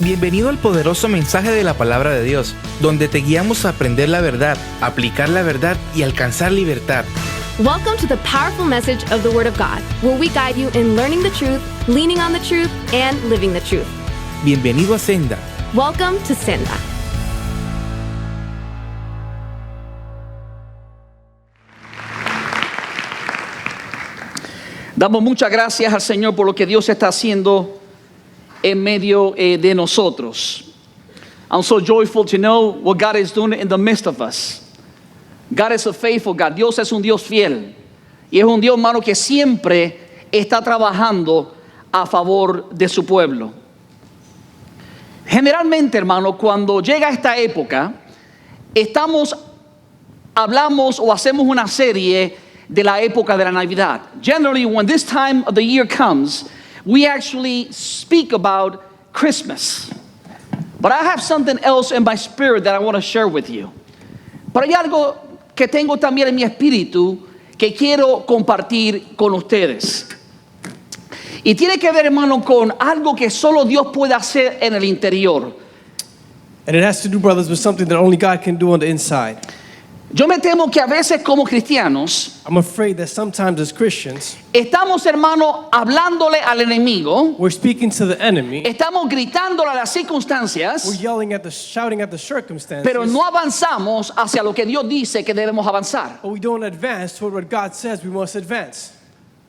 Bienvenido al poderoso mensaje de la palabra de Dios, donde te guiamos a aprender la verdad, aplicar la verdad y alcanzar libertad. Welcome to the powerful message of the Word of God, where we guide you in learning the truth, leaning on the truth, and living the truth. Bienvenido a Senda. Welcome to Senda. Damos muchas gracias al Señor por lo que Dios está haciendo en medio de nosotros. I'm so joyful to know what God is doing in the midst of us. God is a faithful God. Dios es un Dios fiel. Y es un Dios, hermano, que siempre está trabajando a favor de su pueblo. Generalmente, hermano, cuando llega esta época, hablamos o hacemos una serie de la época de la Navidad. Generally, when this time of the year comes, we actually speak about Christmas. But I have something else in my spirit that I want to share with you. Pero hay algo que tengo también en mi espíritu que quiero compartir con ustedes. Y tiene que ver, hermano, con algo que solo Dios puede hacer en el interior. And it has to do, brothers, with something that only God can do on the inside. Yo me temo que a veces como cristianos I'm afraid that sometimes as Christians, estamos, hermano, hablándole al enemigo, we're speaking to the enemy, estamos gritándole a las we're circunstancias, shouting at the circumstances, pero no avanzamos hacia lo que Dios dice que debemos avanzar. but we don't advance toward what God says we must advance.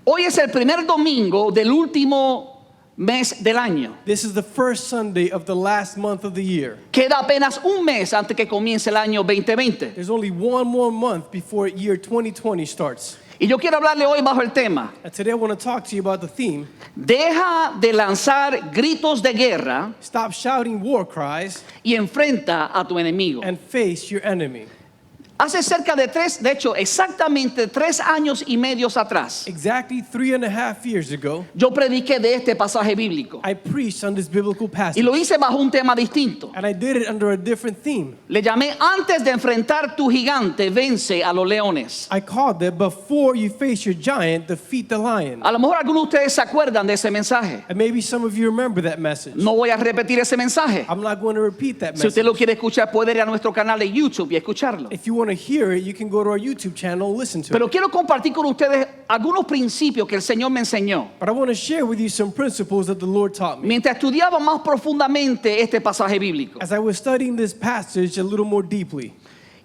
Hoy es el primer domingo del último mes del año. This is the first Sunday of the last month of the year. Queda apenas un mes antes que comience el año 2020. There's only one more month before year 2020 starts. Y yo quiero hablarle hoy bajo el tema: And today I want to talk to you about the theme, deja de lanzar gritos de guerra stop shouting war cries y enfrenta a tu enemigo. and face your enemy. Hace exactamente 3 años y medio atrás, Exactly 3.5 years ago, yo prediqué de este pasaje bíblico. I preached on this biblical Y passage. lo hice bajo un tema distinto. And I did it under a different theme. Le llamé: antes de enfrentar tu gigante, vence a los leones. I called it, before you face your giant, defeat the lion. A lo mejor algunos de ustedes se acuerdan de ese mensaje. And maybe some of you remember that message. No voy a repetir ese mensaje. I'm not going to repeat that Si usted message. lo quiere escuchar, puede ir a nuestro canal de YouTube y escucharlo. If you want to hear it, you can go to our YouTube channel and listen to Pero it. quiero compartir con ustedes algunos principios que el Señor me enseñó But I want to share with you some principles that the Lord taught me. mientras estudiaba más profundamente este pasaje bíblico. As I was studying this passage a little more deeply.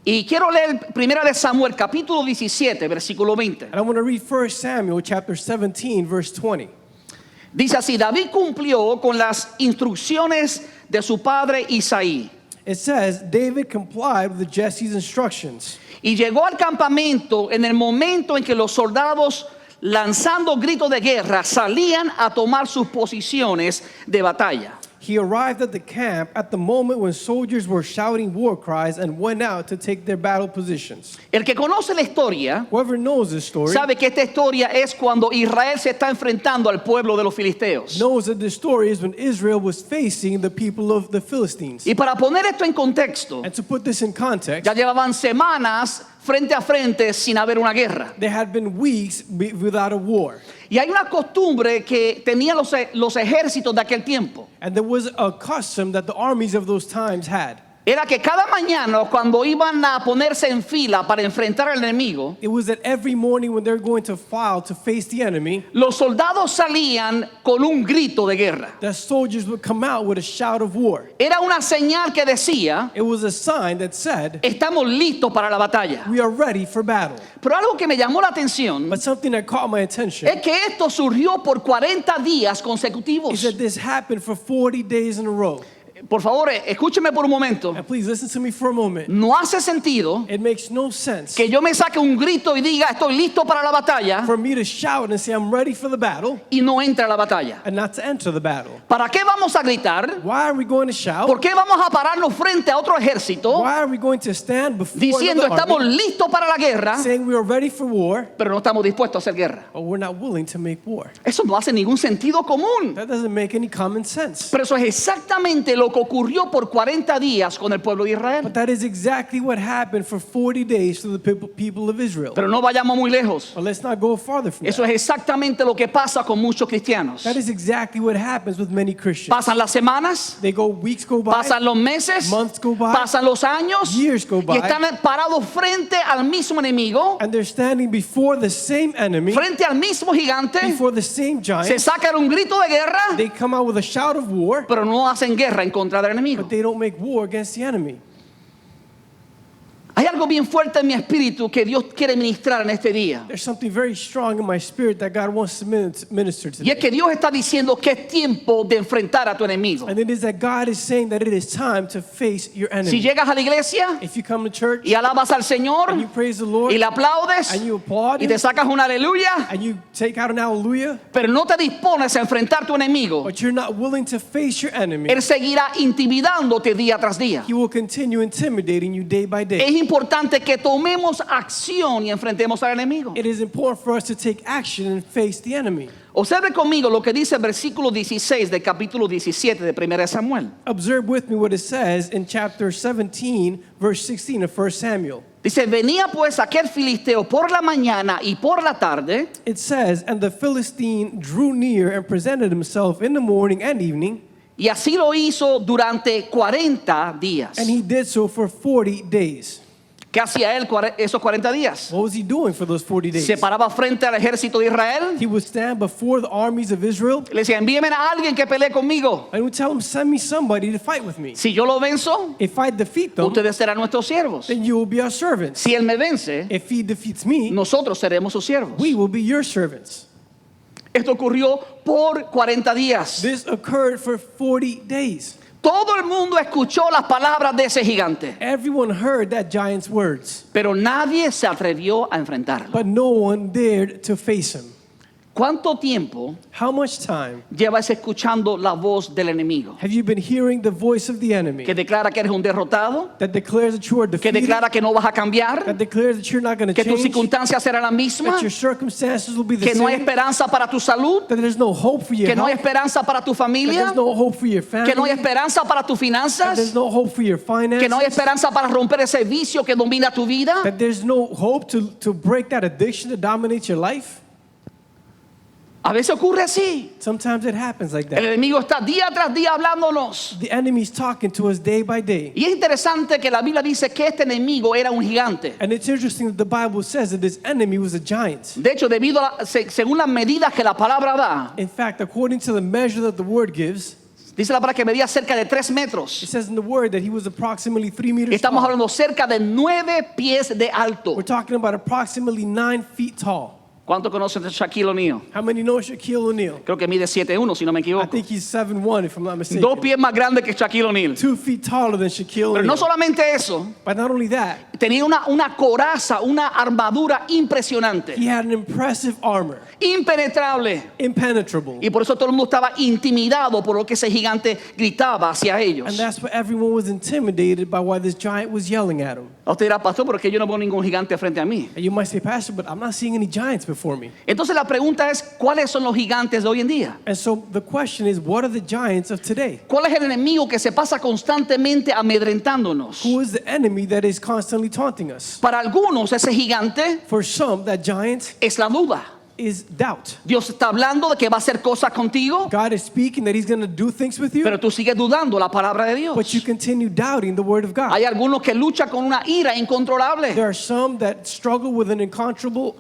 Y quiero leer 1 de Samuel, capítulo 17, versículo 20. And I want to read 1 Samuel chapter 17, verse 20. Dice así: David cumplió con las instrucciones de su padre Isaí It says, David complied with Jesse's instructions. y llegó al campamento en el momento en que los soldados, lanzando gritos de guerra, salían a tomar sus posiciones de batalla. He arrived at the camp at the moment when soldiers were shouting war cries and went out to take their battle positions. El que conoce la historia Whoever knows this story sabe que esta historia es cuando Israel se está enfrentando al pueblo de los filisteos. knows that this story is when Israel was facing the people of the Philistines. Y para poner esto en contexto, And to put this in context, ya llevaban semanas frente a frente sin haber una guerra. there had been weeks without a war. Y hay una costumbre que tenían los ejércitos de aquel tiempo. And there was a custom that the armies of those times had. Era que cada mañana, cuando iban a ponerse en fila para enfrentar al enemigo, It was that every morning when they're going to file to face the enemy, los soldados salían con un grito de guerra. the soldiers would come out with a shout of war. Era una señal que decía: It was a sign that said, estamos listos para la batalla. we are ready for battle. Pero algo que me llamó la atención But something that caught my attention es que esto surgió por 40 días consecutivos. is that this happened for 40 days in a row. Por favor, escúcheme por un momento. And please listen to me for a moment. No hace sentido It makes no sense que yo me saque un grito y diga estoy listo para la batalla for me to shout and say I'm ready for the battle y no entre a la batalla. and not to enter the battle. ¿Para qué vamos a gritar? Why are we going to shout? ¿Por qué vamos a pararnos frente a otro ejército Why are we going to stand before diciendo another estamos army listos para la guerra, saying we are ready for war, pero no estamos dispuestos a hacer guerra? but we're not willing to make war? Eso no hace ningún sentido común. That doesn't make any common sense. Pero eso es exactamente lo lo que ocurrió por 40 días con el pueblo de Israel. But that is exactly what happened for 40 days to the people of Israel. Pero no vayamos muy lejos. But let's not go farther from Eso that. es exactamente lo que pasa con muchos cristianos. That is exactly what happens with many Christians. Pasan las semanas, Weeks go by, pasan los meses, months go by, pasan los años years go by, y están parados frente al mismo enemigo, and they're standing before the same enemy, frente al mismo gigante, before the same se giant. sacan un grito de guerra, They come out with a shout of war, pero no hacen guerra en contra del enemigo. but they don't make war against the enemy. Hay algo bien fuerte en mi espíritu que Dios quiere ministrar en este día. There's something very strong in my spirit that God wants to minister Y es today. que Dios está diciendo que es tiempo de enfrentar a tu enemigo. And it is that God is saying that it is time to face your Si enemy. llegas a la iglesia If you come to church y alabas al Señor and you praise the Lord y le aplaudes and you applaud y te him sacas un aleluya, and you take out an hallelujah, pero no te dispones a enfrentar a tu enemigo, but you're not willing to face your enemy, Él seguirá intimidándote día tras día. he will continue intimidating you day by Es day. importante que tomemos acción y enfrentemos al enemigo. It is important for us to take action and face the enemy. Observe conmigo lo que dice el versículo 16 del capítulo 17 de 1 Samuel. Observe with me what it says in chapter 17, verse 16 of 1 Samuel. Dice, venía pues aquel filisteo por la mañana y por la tarde, It says, and the Philistine drew near and presented himself in the morning and evening, y así lo hizo durante 40 días. and he did so for 40 days. ¿Qué hacía él esos 40 días? What was he doing for those 40 days? Se paraba frente al ejército de Israel He would stand before the armies of Israel y le decía, envíeme a alguien que pelee conmigo. and would tell him, send me somebody to fight with me. Si yo lo venzo, If I defeat them, ustedes serán nuestros siervos. then you will be our servants. Si él me vence, If he defeats me, nosotros seremos sus siervos. we will be your servants. Esto ocurrió por 40 días. This occurred for 40 days. Todo el mundo escuchó las palabras de ese gigante, Everyone heard that giant's words, pero nadie se atrevió a enfrentarlo. but no one dared to face him. ¿Cuánto tiempo How much time llevas escuchando la voz del enemigo? have you been hearing the voice of the enemy Que declara que eres un derrotado, that declares that you are que defeated, declara que no vas a cambiar, that declares that you're not going to que tus change, circunstancias serán las mismas, that your circumstances will be the que no hay same, esperanza para tu salud, that there's no hope for your que no hay health, esperanza para tu that familia, there's no hope for your que no hay family, esperanza para tus that there's finanzas, no hope for your que no hay finances, esperanza para romper ese vicio que domina tu vida. that there's no hope to break that addiction that dominates your life? A veces ocurre así. Sometimes it happens like El that. enemigo está día tras día hablándonos. The enemy's talking to us day by day. Y es interesante que la Biblia dice que este enemigo era un gigante. And it's interesting that the Bible says that this enemy was a giant. De hecho, debido a según las medidas que la palabra da, In fact, according to the measure that the word gives, dice la palabra que medía cerca de 3 it metros. says in the word that he was approximately 3 meters Estamos tall. hablando cerca de 9 pies de alto. We're talking about approximately 9 feet tall. ¿Cuánto conocen de Shaquille O'Neal? How many know Shaquille O'Neal? Creo que mide 7'1", si no me I equivoco. think he's 7'1", if I'm not 2 mistaken. pies más grande que Shaquille O'Neal. 2 feet taller than Shaquille Pero no O'Neal. solamente eso, But not only that, tenía una coraza, una armadura impresionante, he had an impressive armor, impenetrable. impenetrable. Y por eso todo el mundo estaba intimidado por lo que ese gigante gritaba hacia ellos. And that's why everyone was intimidated by why this giant was yelling at him. Usted dirá, pastor, porque yo no veo ningún gigante frente a mí. And you might say, Pastor, but I'm not seeing any giants before me. Entonces la pregunta es, ¿cuáles son los gigantes de hoy en día? And so the question is, what are the giants of today? ¿Cuál es el enemigo que se pasa constantemente amedrentándonos? Who is the enemy that is constantly taunting us? Para algunos ese gigante For some, that giant es la duda. is doubt. Dios está hablando de que va a hacer cosas contigo, God is speaking that he's going to do things with you, pero tú sigues dudando la palabra de Dios. but you continue doubting the word of God. Hay algunos que luchan con una ira incontrolable. There are some that struggle with an uncontrollable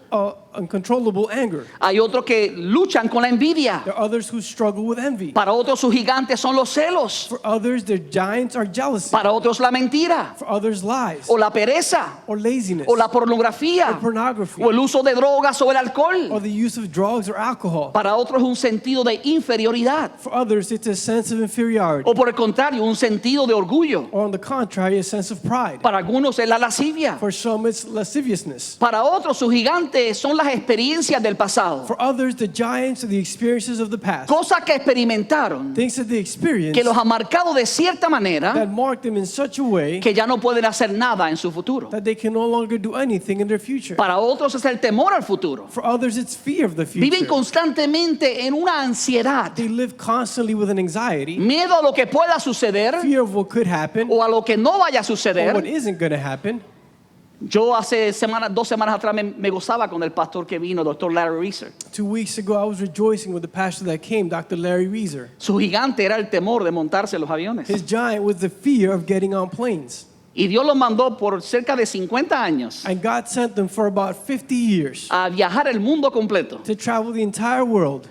anger. Hay otros que luchan con la envidia. There are others who struggle with envy. Para otros sus gigantes son los celos. For others, their giants are jealousy. Para otros la mentira, For others, lies o la pereza, or laziness o la pornografía, or pornography o el uso de drogas o el or alcohol. the use of drugs or alcohol. Para otros un sentido de inferioridad, For others, it's a sense of inferiority. o por el contrario, un sentido de orgullo. Or on the contrary, a sense of pride. Para algunos es la lascivia. For some, it's lasciviousness. Para otros sus gigantes son las las experiencias del pasado, For others, the giants are the experiences of the past. cosas que experimentaron, Things that they experienced que los ha marcado de cierta manera that marked them in such a way que ya no pueden hacer nada en su futuro. that they can no longer do anything in their future. Para otros es el temor al futuro. For others, it's fear of the Viven future. constantemente en una ansiedad, They live constantly with an anxiety, miedo a lo que pueda suceder fear of what could happen o a lo que no vaya a or suceder. what isn't going to happen. Yo hace 2 semanas atrás me gozaba con el pastor que vino, Dr. Larry Reeser. 2 weeks ago, I was rejoicing with the pastor that came, Dr. Larry Reeser. Su gigante era el temor de montarse en los aviones. His giant was the fear of getting on planes. Y Dios lo mandó por cerca de 50 años And God sent them for about 50 years a viajar el mundo completo to travel the entire world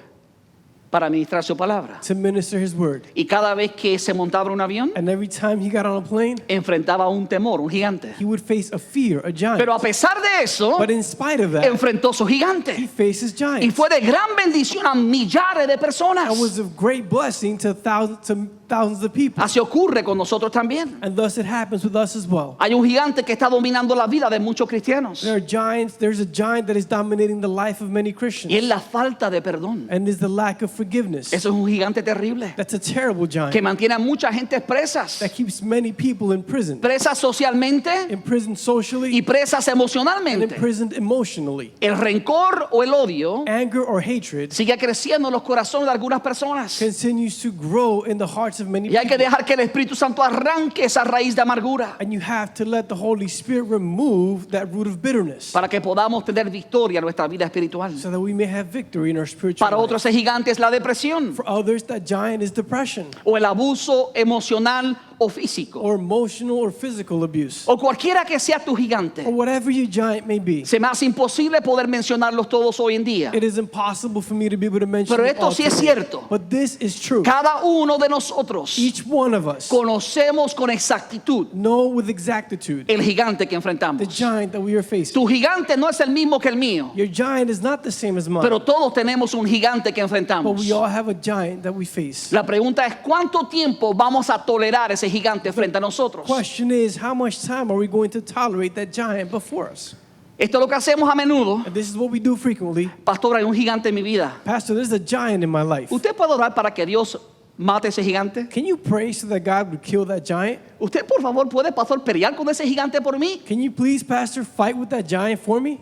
para ministrar su palabra. to minister his word. Y cada vez que se montaba en un avión, And every time he got on a plane, enfrentaba un temor, un gigante. he would face a fear, a giant. Pero a pesar de eso, But in spite of that, enfrentó su he gigante. faces Y giants. fue de gran bendición a millares de personas. And was of great blessing to thousands of people. Así ocurre con nosotros también. And thus it happens with us as well. Hay un gigante que está dominando la vida de muchos cristianos. There are giants, there's a giant that is dominating the life of many Y es Christians. la falta de perdón. And is the lack of forgiveness. Eso es un gigante terrible That's a terrible que giant mantiene a mucha gente presas. that keeps many people in prison. Presas socialmente Imprisoned socially y presas and emocionalmente. imprisoned emotionally. El rencor o el odio Anger or hatred sigue creciendo en los corazones de algunas personas. continues to grow in the hearts of many Y hay que people. dejar que el Espíritu Santo arranque esa raíz de amargura And you have to let the Holy Spirit remove that root of bitterness para que podamos tener victoria en nuestra vida espiritual. so that we may have victory in our spiritual Para life. otros ese gigante es la depresión For others, that giant is depression o el abuso emocional o físico or emotional or physical abuse o cualquiera que sea tu gigante. or whatever your giant may be. Se me hace imposible poder mencionarlos todos hoy en día. It is impossible for me to be able to mention Pero them esto all sí es today. cierto. But this is true. Cada uno de nosotros Each one of us conocemos con exactitud know with exactitude el gigante que the enfrentamos. giant that we are facing. Tu gigante no es el mismo que el mío, Your giant is not the same as mine, pero todos tenemos un gigante que but enfrentamos. we all have a giant that we face. La pregunta es ¿cuánto tiempo vamos a tolerar ese gigante frente a nosotros? Question is, how much time are we going to tolerate that giant before us? Esto es lo que hacemos a menudo. And this is what we do frequently. Pastor, hay un gigante en mi vida. Pastor, there's a giant in my life. ¿Usted puede orar para que Dios mate ese gigante? Can you pray so that God would kill that giant? ¿Usted por favor puede, pastor, pelear con ese gigante por mí? Can you please, Pastor, fight with that giant for me?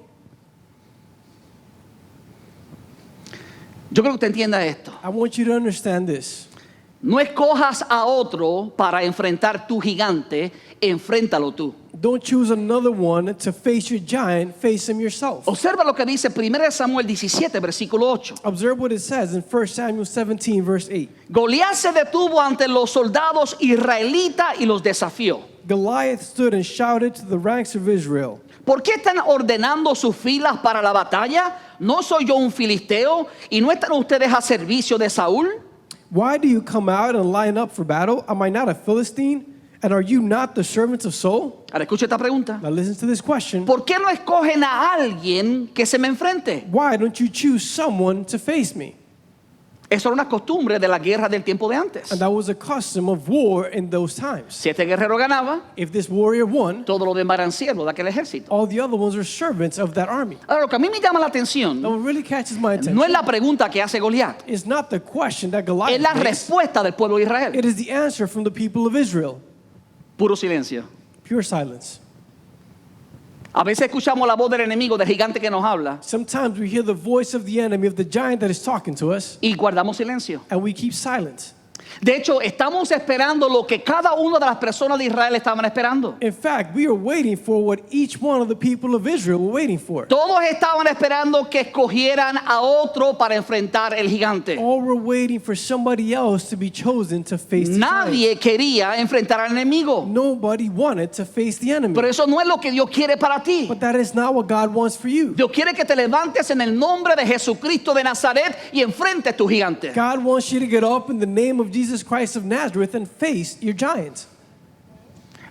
Yo creo que usted entienda esto. I want you to understand this. No escojas a otro para enfrentar tu gigante, enfréntalo tú. Don't choose another one to face your giant, face him yourself. Observa lo que dice 1 Samuel 17, versículo 8. Observe what it says in 1 Samuel 17, verse 8. Goliat se detuvo ante los soldados israelitas y los desafió. Goliath stood and shouted to the ranks of Israel, ¿Por qué están ordenando sus filas para la batalla? ¿No soy yo un filisteo y no están ustedes a servicio de Saúl? "Why do you come out and line up for battle? Am I not a Philistine? And are you not the servants of Saul?" Ahora escucha esta pregunta. Now listen to this question. ¿Por qué no escogen a alguien que se me enfrente? Why don't you choose someone to face me? Eso era una costumbre de la guerra del tiempo de antes. And that was a custom of war in those times. Si este guerrero ganaba, If this warrior won, todos los demás eran siervos de aquel ejército. all the other ones were servants of that army. Ahora lo que a mí me llama la atención Now what really catches my attention no es la pregunta que hace Goliat, is not the question that es Goliath la makes. respuesta del pueblo de Israel. It is the answer from the people of Israel. Puro silencio. Pure silence. A veces escuchamos la voz del enemigo, del gigante que nos habla, Sometimes we hear the voice of the enemy, of the giant that is talking to us, y guardamos silencio. and we keep silent. De hecho, estamos esperando lo que cada una de las personas de Israel estaban esperando. In fact, we are waiting for what each one of the people of Israel were waiting for. Todos estaban esperando que escogieran a otro para enfrentar el gigante. All were waiting for somebody else to be chosen to face the giant. Nadie quería enfrentar al enemigo. Nobody wanted to face the enemy. Pero eso no es lo que Dios quiere para ti. But that is not what God wants for you. Dios quiere que te levantes en el nombre de Jesucristo de Nazaret y enfrentes tu gigante. God wants you to get up in the name of Jesus Christ of Nazareth and face your giant.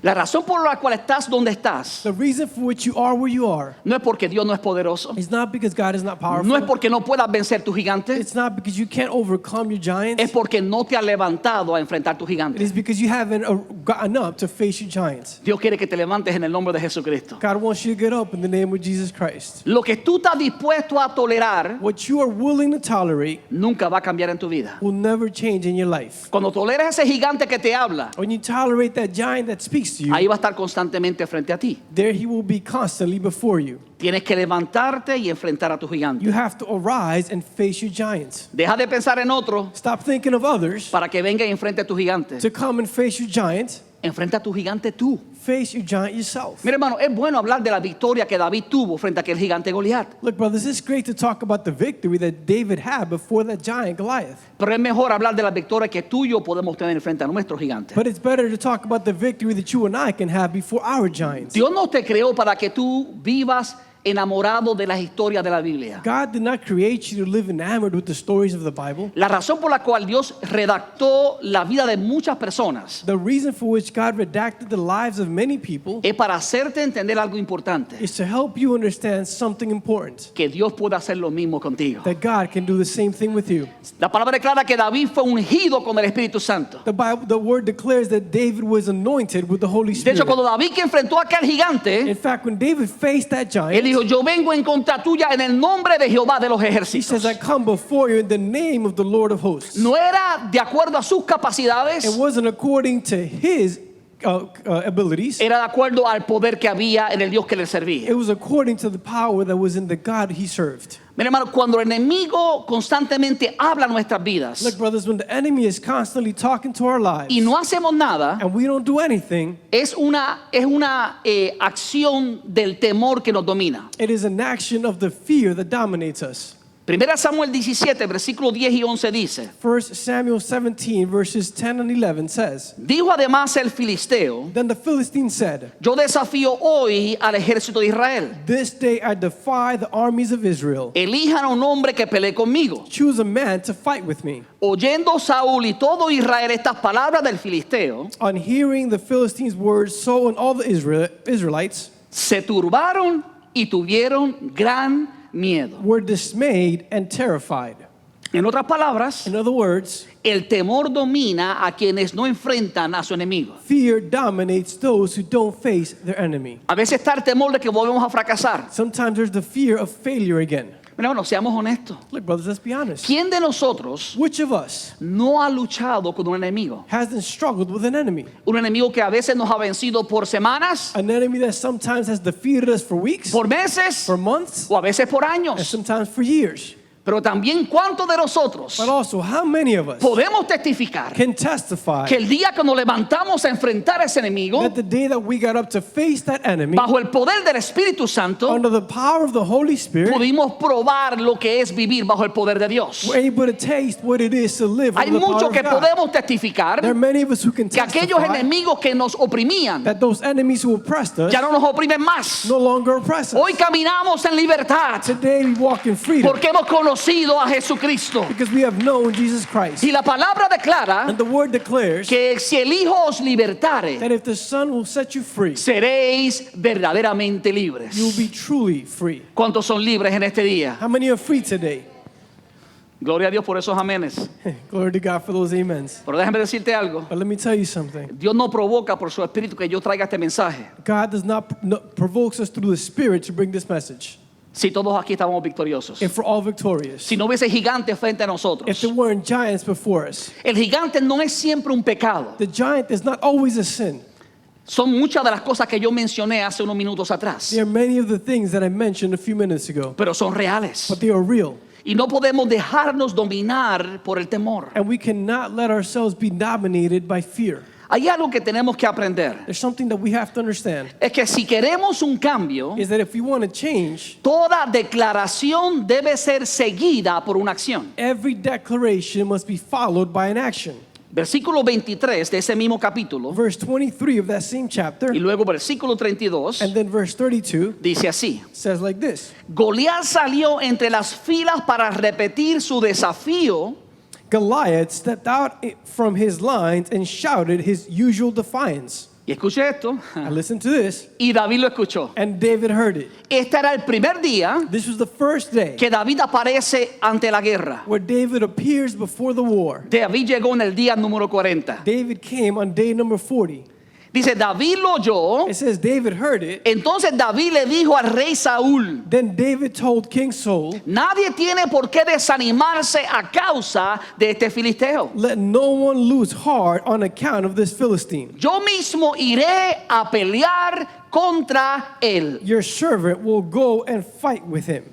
La razón por la cual estás donde estás The reason for which you are where you are no es porque Dios no es poderoso. is not because God is not powerful. No es porque no puedas vencer tu gigante. It's not because you can't overcome your giants. Es porque no te has levantado a enfrentar tu It gigante. is because you haven't gotten up to face your giants. Dios quiere que te levantes en el nombre de Jesucristo. God wants you to get up in the name of Jesus Christ. Lo que tú estás dispuesto a tolerar What you are willing to tolerate nunca va a cambiar en tu vida. will never change in your life. Cuando toleras ese gigante que te habla, When you tolerate that giant that speaks to you, ahí va a estar constantemente frente a ti. there he will be constantly before you. Tienes que levantarte y enfrentar a tu gigante. You have to arise and face your giants. Deja de pensar en otro Stop thinking of others para que venga y enfrente a tu gigante. to come and face your giant. Enfrenta a tu gigante tú. Face your giant yourself. Mira, hermano, es bueno hablar de la victoria que David tuvo frente a aquel gigante Goliat. Look, brothers, it's great to talk about the victory that David had before that giant Goliath. Pero es mejor hablar de la victoria que tú y yo podemos tener frente a nuestro gigante. But it's better to talk about the victory that you and I can have before our giants. Dios no te creó para que tú vivas enamorado de las historias de la Biblia. God did not create you to live enamored with the stories of the Bible. La razón por la cual Dios redactó la vida de muchas personas The reason for which God redacted the lives of many people es para hacerte entender algo importante, is to help you understand something important, que Dios puede hacer lo mismo contigo. that God can do the same thing with you. La palabra declara que David fue ungido con el Espíritu Santo. The word declares that David was anointed with the Holy De Spirit. hecho, cuando David que enfrentó a aquel gigante, In fact, when David faced that él giant, dijo, yo vengo en contra tuya en el nombre de Jehová de los he ejércitos. says, I come before you in the name of the Lord of hosts. No era de acuerdo a sus capacidades, It wasn't according to his abilities. era de acuerdo al poder que había en el Dios que le servía. It was according to the power that was in the God he served. Mira, hermano, cuando el enemigo constantemente habla nuestras vidas Look, brothers, when the enemy is constantly talking to our lives y no hacemos nada, and we don't do anything, es una acción del temor que nos domina. it is an action of the fear that dominates us. Primera Samuel 17, versículos 10 y 11 dice, 1 Samuel 17, verses 10 and 11 says, dijo además el filisteo, Then the Philistine said, yo desafío hoy al ejército de Israel. This day I defy the armies of Israel. Elijan a un hombre que pelee conmigo. Choose a man to fight with me. Oyendo Saúl y todo Israel estas palabras del filisteo, On hearing the Philistines' words, so and all the Israelites se turbaron y tuvieron gran miedo. were dismayed and terrified. En otras palabras, In other words, el temor domina a quienes no enfrentan a su enemigo. fear dominates those who don't face their enemy. A veces está el temor de que volvemos a fracasar. Sometimes there's the fear of failure again. Mira, bueno, seamos honestos. Look, brothers, let's be honest. ¿Quién de nosotros Which of us no ha luchado con un enemigo? hasn't struggled with an enemy? Un enemigo que a veces nos ha vencido por semanas, An enemy that sometimes has defeated us for weeks, por meses for months, o a veces por and años. sometimes for years. Pero también cuántos de nosotros But also, how many of us podemos testificar can testify que el día que nos levantamos a enfrentar a ese enemigo that the day that we got up to face that enemy, bajo el poder del Espíritu Santo, under the power of the Holy Spirit, pudimos probar lo que es vivir bajo el poder de Dios? we're able to taste what it is to live Hay under the power mucho of que God. podemos testificar There are many of us who can que aquellos testify enemigos que nos oprimían that those enemies who oppressed us ya no nos oprimen más. no longer oppress us. Hoy caminamos en libertad Today we walk in freedom porque hemos conocido a Jesucristo. because we have known Jesus Christ. Y la palabra declara And the word declares que si el Hijo os libertare, that if the Son will set you free, seréis verdaderamente libres. you will be truly free. ¿Cuántos son libres en este día? How many are free today? Gloria a Dios por esos amenes. Glory to God for those amens. Pero déjame decirte algo. But let me tell you something. Dios no provoca por su espíritu que yo traiga este mensaje. God does not provokes us through the Spirit to bring this message. Si todos aquí estábamos victoriosos. If we're all victorious. Si no hubiese gigantes frente a If nosotros. there weren't giants before us. El gigante no es siempre un pecado. The giant is not always a sin. Son muchas de las cosas que yo mencioné hace unos minutos atrás. There are many of the things that I mentioned a few minutes ago. Pero son reales. But they are real. Y no podemos dejarnos dominar por el temor. And we cannot let ourselves be dominated by fear. Hay algo que tenemos que aprender. There's something that we have to understand. Es que si queremos un cambio, Is that if we want to change, toda declaración debe ser seguida por una acción. every declaration must be followed by an action. Versículo 23 de ese mismo capítulo Verse 23 of that same chapter y luego versículo 32 and then verse 32 dice así: says like this. Goliat salió entre las filas para repetir su desafío Goliath stepped out from his lines and shouted his usual defiance. Y escuche esto. Now listen to this. Y David lo escuchó. And David heard it. Este era el primer día This was the first day que David aparece ante la guerra. where David appears before the war. David llegó en el día número 40. David came on day number 40. Dice, David lo oyó. It says David heard it. Entonces David le dijo al rey Saúl, Then David told King Saul, nadie tiene por qué desanimarse a causa de este filisteo. let no one lose heart on account of this Philistine. Yo mismo iré a pelear contra él. Your servant will go and fight with him.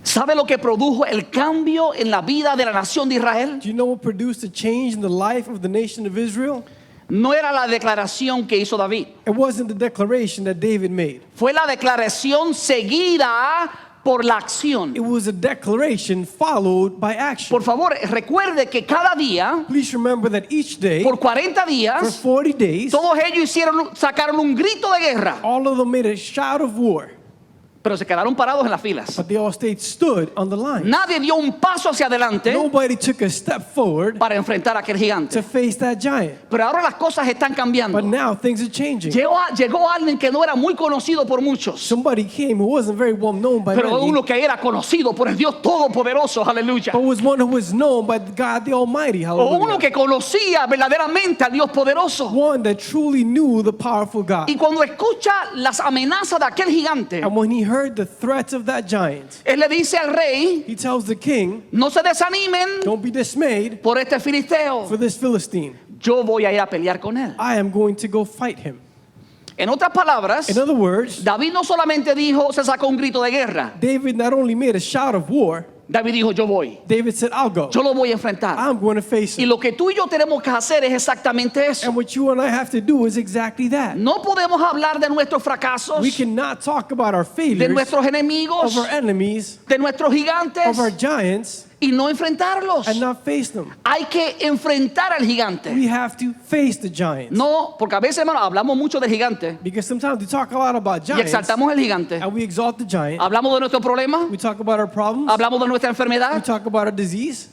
¿Sabe lo que produjo el cambio en la vida de la nación de Israel? Do you know what produced a change in the life of the nation of Israel? No era la declaración que hizo David. It wasn't the declaration that David made. Fue la declaración seguida por la acción. It was a declaration followed by action. Por favor, recuerde que cada día, Please remember that each day, por 40 for días, 40 days, todos ellos sacaron un grito de guerra, all of them made a shout of war, pero se quedaron parados en las filas. but they all stood on the line. Nadie dio un paso hacia adelante Nobody took a step forward para enfrentar a aquel gigante. to face that giant. Pero ahora las cosas están cambiando. But now things are changing. Llegó alguien que no era muy conocido por muchos, Somebody came who wasn't very well known by pero many, uno que era conocido por el Dios Todopoderoso, aleluya. but was one who was known by God the Almighty. O uno Hallelujah. que conocía verdaderamente al Dios poderoso. One that truly knew the powerful God. Y cuando escucha las amenazas de aquel gigante, And when he heard the threats of that giant, él le dice al rey, he tells the king, no se desanimen don't be dismayed por este filisteo. for this Philistine. Yo voy a ir a pelear con él. I am going to go fight him. En otras palabras, In other words, David no solamente dijo, se sacó un grito de guerra. David not only made a shout of war, David dijo, yo voy. David said, I'll go. Yo lo voy a enfrentar. I'm going to face Y him. lo que tú y yo tenemos que hacer es exactamente eso. And what you and I have to do is exactly that. No podemos hablar de nuestros fracasos, We cannot talk about our de failures, nuestros enemigos, of our enemies, de nuestros gigantes of our giants, y no enfrentarlos. and not face them. Hay que enfrentar al gigante. We have to face the giants. No, porque a veces, hermano, hablamos mucho del gigante Because sometimes we talk a lot about y giants, exaltamos el gigante. and we exalt the giant. Hablamos de nuestro problema, We talk about our problems. hablamos de nuestra We enfermedad, talk about our disease,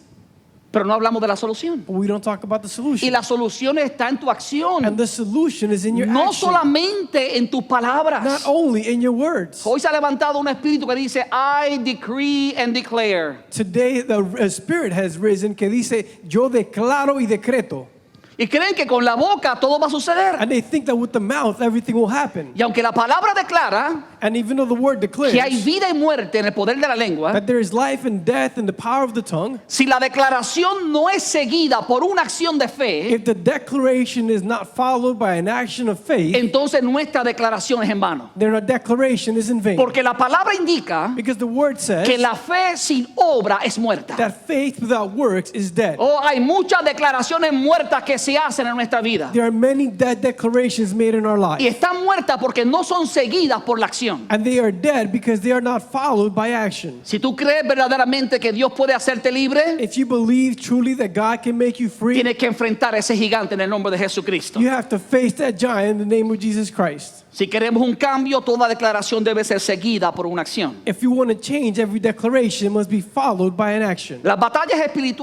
pero no hablamos de la solución. but we don't talk about the Y solution. la solución está en tu And acción, the solution is in your no action, solamente en tus not palabras. only in your words. Hoy se ha levantado un espíritu que dice, I decree and declare. Today, the spirit has risen que dice, yo declaro y decreto. Y creen que con la boca todo va a suceder. And they think that with the mouth, everything will happen. Y aunque la palabra declara And even though the word declares que hay vida y muerte en el poder de la lengua, that there is life and death in the power of the tongue, si la declaración no es seguida por una acción de fe, if the declaration is not followed by an action of faith, entonces nuestra declaración es en vano. then our declaration is in vain. Porque la palabra indica Because the word says que la fe sin obra es muerta. that faith without works is dead. Oh, hay muchas declaraciones muertas que se hacen en nuestra vida. There are many dead declarations made in our Y life. están muertas porque no son seguidas por la acción. And they are dead because they are not followed by action. Si tú crees verdaderamente que Dios puede hacerte libre, If you believe truly that God can make you free, tienes que enfrentar a ese gigante en el nombre de Jesucristo. you have to face that giant in the name of Jesus Christ. Si queremos un cambio, toda declaración debe ser seguida por una acción. If you want to change, every declaration must be followed by an action. Las batallas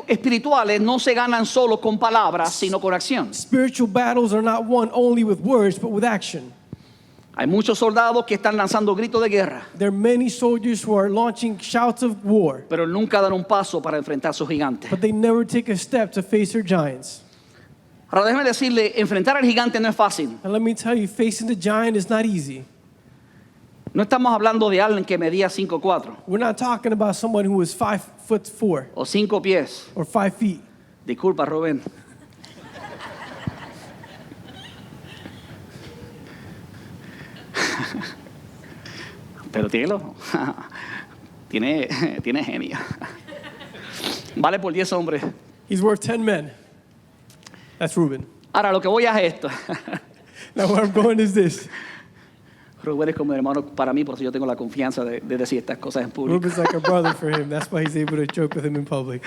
espirituales no se ganan solo con palabras, sino con acción. Spiritual battles are not won only with words, but with action. Hay muchos soldados que están lanzando gritos de guerra, There are many soldiers who are launching shouts of war, pero nunca dan un paso para enfrentar a sus gigantes. but they never take a step to face their giants. Ahora déjeme decirle, enfrentar al gigante no es fácil. And let me tell you, facing the giant is not easy. No estamos hablando de alguien que medía 5'4" We're not talking about someone who is 5'4" o 5 pies. or 5 feet. Disculpa, Rubén. Pero tiene genio. Vale por 10 hombres. He's worth 10 men. That's Reuben. Ahora lo que voy a es esto. Now where I'm going is this. Rubén es como mi hermano para mí, por eso yo tengo la confianza de decir estas cosas en público. Reuben's like a brother for him. That's why he's able to joke with him in public.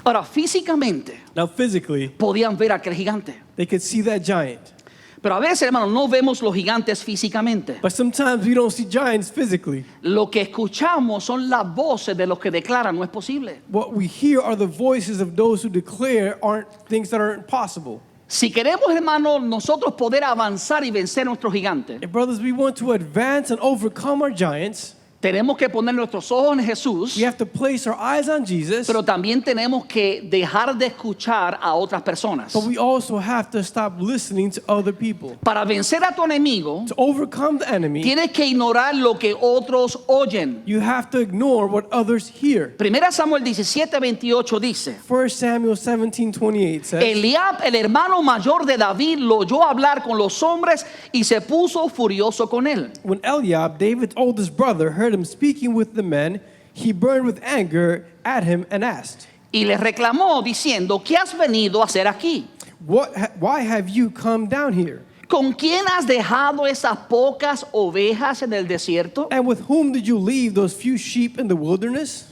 Ahora, físicamente Now physically, podían ver a aquel gigante. they could see that giant. Pero a veces, hermano, no vemos los gigantes físicamente. But sometimes we don't see giants physically. Lo que escuchamos son las voces de los que declaran no es posible. What we hear are the voices of those who declare aren't things that aren't possible. Si queremos, hermano, nosotros poder avanzar y vencer nuestros gigantes, And brothers, we want to advance and overcome our giants. tenemos que poner nuestros ojos en Jesús, We have to place our eyes on Jesus, pero también tenemos que dejar de escuchar a otras personas. but we also have to stop listening to other people. Para vencer a tu enemigo, To overcome the enemy, tienes que ignorar lo que otros oyen. you have to ignore what others hear. 1 Samuel 17:28 dice: 1 Samuel 17:28 says, Eliab, el hermano mayor de David, lo oyó hablar con los hombres y se puso furioso con él. when Eliab, David's oldest brother, heard him speaking with the men, he burned with anger at him and asked, Y le reclamó diciendo: ¿Qué has venido a hacer aquí? Why have you come down here? ¿Con quién has dejado esas pocas ovejas en el desierto? And with whom did you leave those few sheep in the wilderness?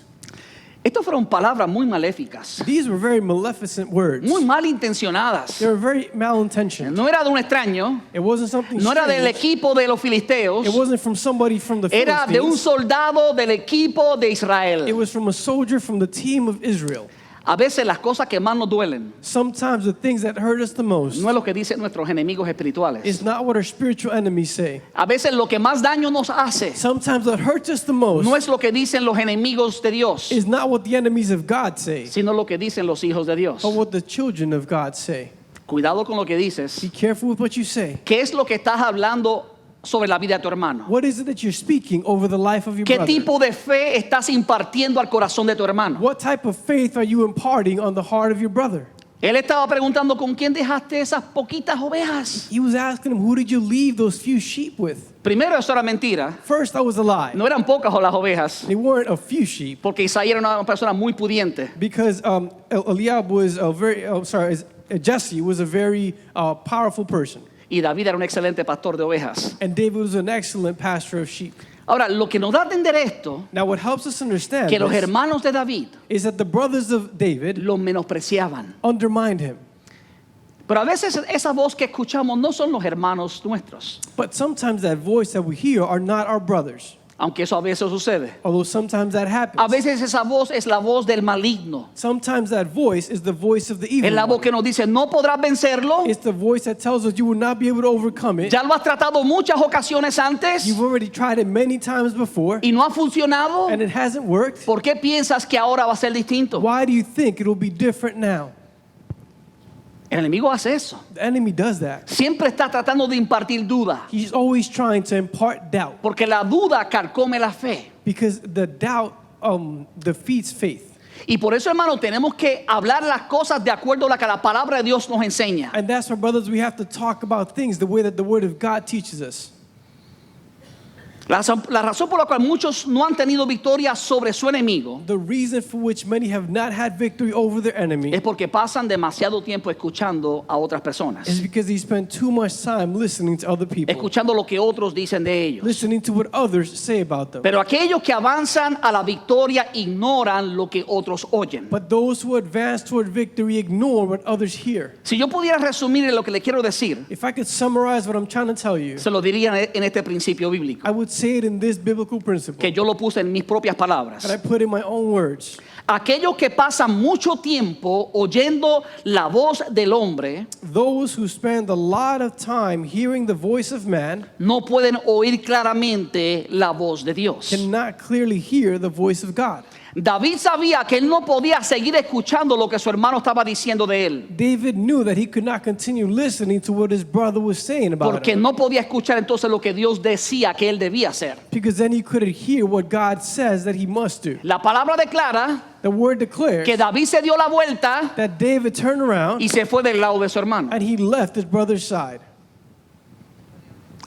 Estas fueron palabras muy maléficas, These were very maleficent words. muy malintencionadas. They were very malintentioned. No era de un extraño, It wasn't something no era del strange. equipo de los filisteos, It wasn't from somebody from the era de un Philistines. soldado del equipo de It Israel. was from a soldier from the team of Israel. A veces las cosas que más nos duelen Sometimes the things that hurt us the most no es lo que dicen nuestros enemigos espirituales. is not what our spiritual enemies say. A veces lo que más daño nos hace Sometimes what hurts us the most no es lo que dicen los enemigos de Dios, is not what the enemies of God say, sino lo que dicen los hijos de Dios. but what the children of God say. Cuidado con lo que dices. Be careful with what you say. ¿Qué es lo que estás hablando sobre la vida de tu hermano? What is it that you're speaking over the life of your ¿Qué brother? tipo de fe estás impartiendo al corazón de tu hermano? What type of faith are you imparting on the heart of your brother? Él estaba preguntando: ¿con quién dejaste esas poquitas ovejas? He was asking him, who did you leave those few sheep with? Primero, eso era mentira. First, that was a lie. No eran pocas las ovejas, They weren't a few sheep, porque Isaías era una persona muy pudiente. because Eliab was a very, Jesse was a very powerful person. Y David era un excelente pastor de ovejas. And David was an excellent pastor of sheep. Ahora, lo que nos da a entender esto, Now, what helps us understand que los this hermanos de David is that the brothers of David lo menospreciaban. undermined him. Pero a veces esa voz que escuchamos no son los hermanos nuestros, But sometimes that voice that we hear are not our brothers, aunque eso a veces sucede. although sometimes that A happens. veces esa voz es la voz del maligno. Sometimes that voice is the voice of the Es evil la voz one. que nos dice: no podrás vencerlo. It's the voice that tells us you will not be able to overcome it. Ya lo has tratado muchas ocasiones antes You've already tried it many times before, y no ha funcionado. and it hasn't worked. ¿Por qué piensas que ahora va a ser distinto? Why do you think it'll be different now? El enemigo hace eso. The enemy does that. Siempre está tratando de impartir duda, He's always trying to impart doubt, porque la duda carcome la fe. because the doubt defeats faith. Y por eso, hermano, tenemos que hablar las cosas de acuerdo a lo que la palabra de Dios nos enseña. And that's why, brothers, we have to talk about things the way that the Word of God teaches us. La razón por la cual muchos no han tenido victoria sobre su enemigo The reason for which many have not had victory over their enemy es porque pasan demasiado tiempo escuchando a otras personas, is because they spend too much time listening to other people, escuchando lo que otros dicen de ellos. listening to what others say about them. Pero aquellos que avanzan a la victoria ignoran lo que otros oyen. But those who advance toward victory ignore what others hear. Si yo pudiera resumir lo que le quiero decir, If I could summarize what I'm trying to tell you, se lo diría en este principio bíblico, I would say it in this biblical principle que yo lo puse en mis propias palabras. that I put in my own words. Aquellos que pasan mucho tiempo oyendo la voz del hombre Those who spend a lot of time hearing the voice of man no pueden oír claramente la voz de Dios. cannot clearly hear the voice of God. David sabía que él no podía seguir escuchando lo que su hermano estaba diciendo de él, David knew that he could not continue listening to what his brother was saying about porque him, no podía escuchar entonces lo que Dios decía que él debía hacer. because then he couldn't hear what God says that he must do. La palabra declara The word declares que David se dio la vuelta that David turned around y se fue del lado de su hermano. and he left his brother's side.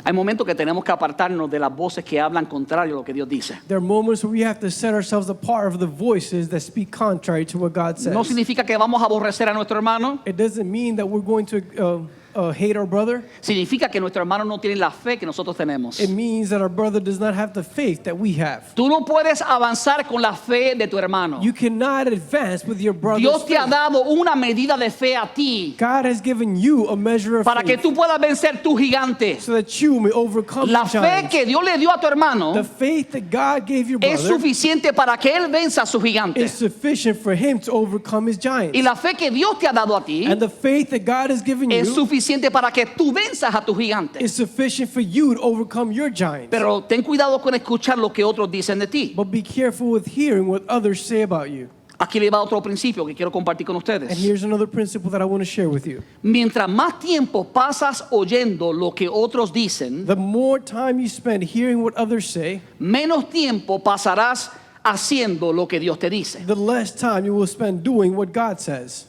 Hay momentos que tenemos que apartarnos de las voces que hablan contrario a lo que Dios dice. There are moments where we have to set ourselves apart of the voices that speak contrary to what God says. No significa que vamos a aborrecer a nuestro hermano, It doesn't mean that we're going to hate our brother, significa que nuestro hermano no tiene la fe que nosotros tenemos. it means that our brother does not have the faith that we have. Tú no puedes avanzar con la fe de tu hermano. You cannot advance with your brother's Dios te ha faith. dado una medida de fe a ti God has given you a measure of para que faith tú puedas vencer tu gigante. so that you may overcome La the fe giants. que Dios le dio a tu hermano The faith that God gave your es brother suficiente para que él venza a su gigante. is sufficient for him to overcome his giants. Y la fe que Dios te ha dado a ti And the faith that God has given es you suficiente para que tú venzas a tu gigante. is sufficient for you to overcome your giants. Pero ten cuidado con escuchar lo que otros dicen de ti. But be careful with hearing what others say about you. Aquí le va otro principio que quiero compartir con And ustedes. here's another principle that I want to share with you. Mientras más tiempo pasas oyendo lo que otros dicen, The more time you spend hearing what others say, menos tiempo pasarás haciendo lo que Dios te dice. the less time you will spend doing what God says.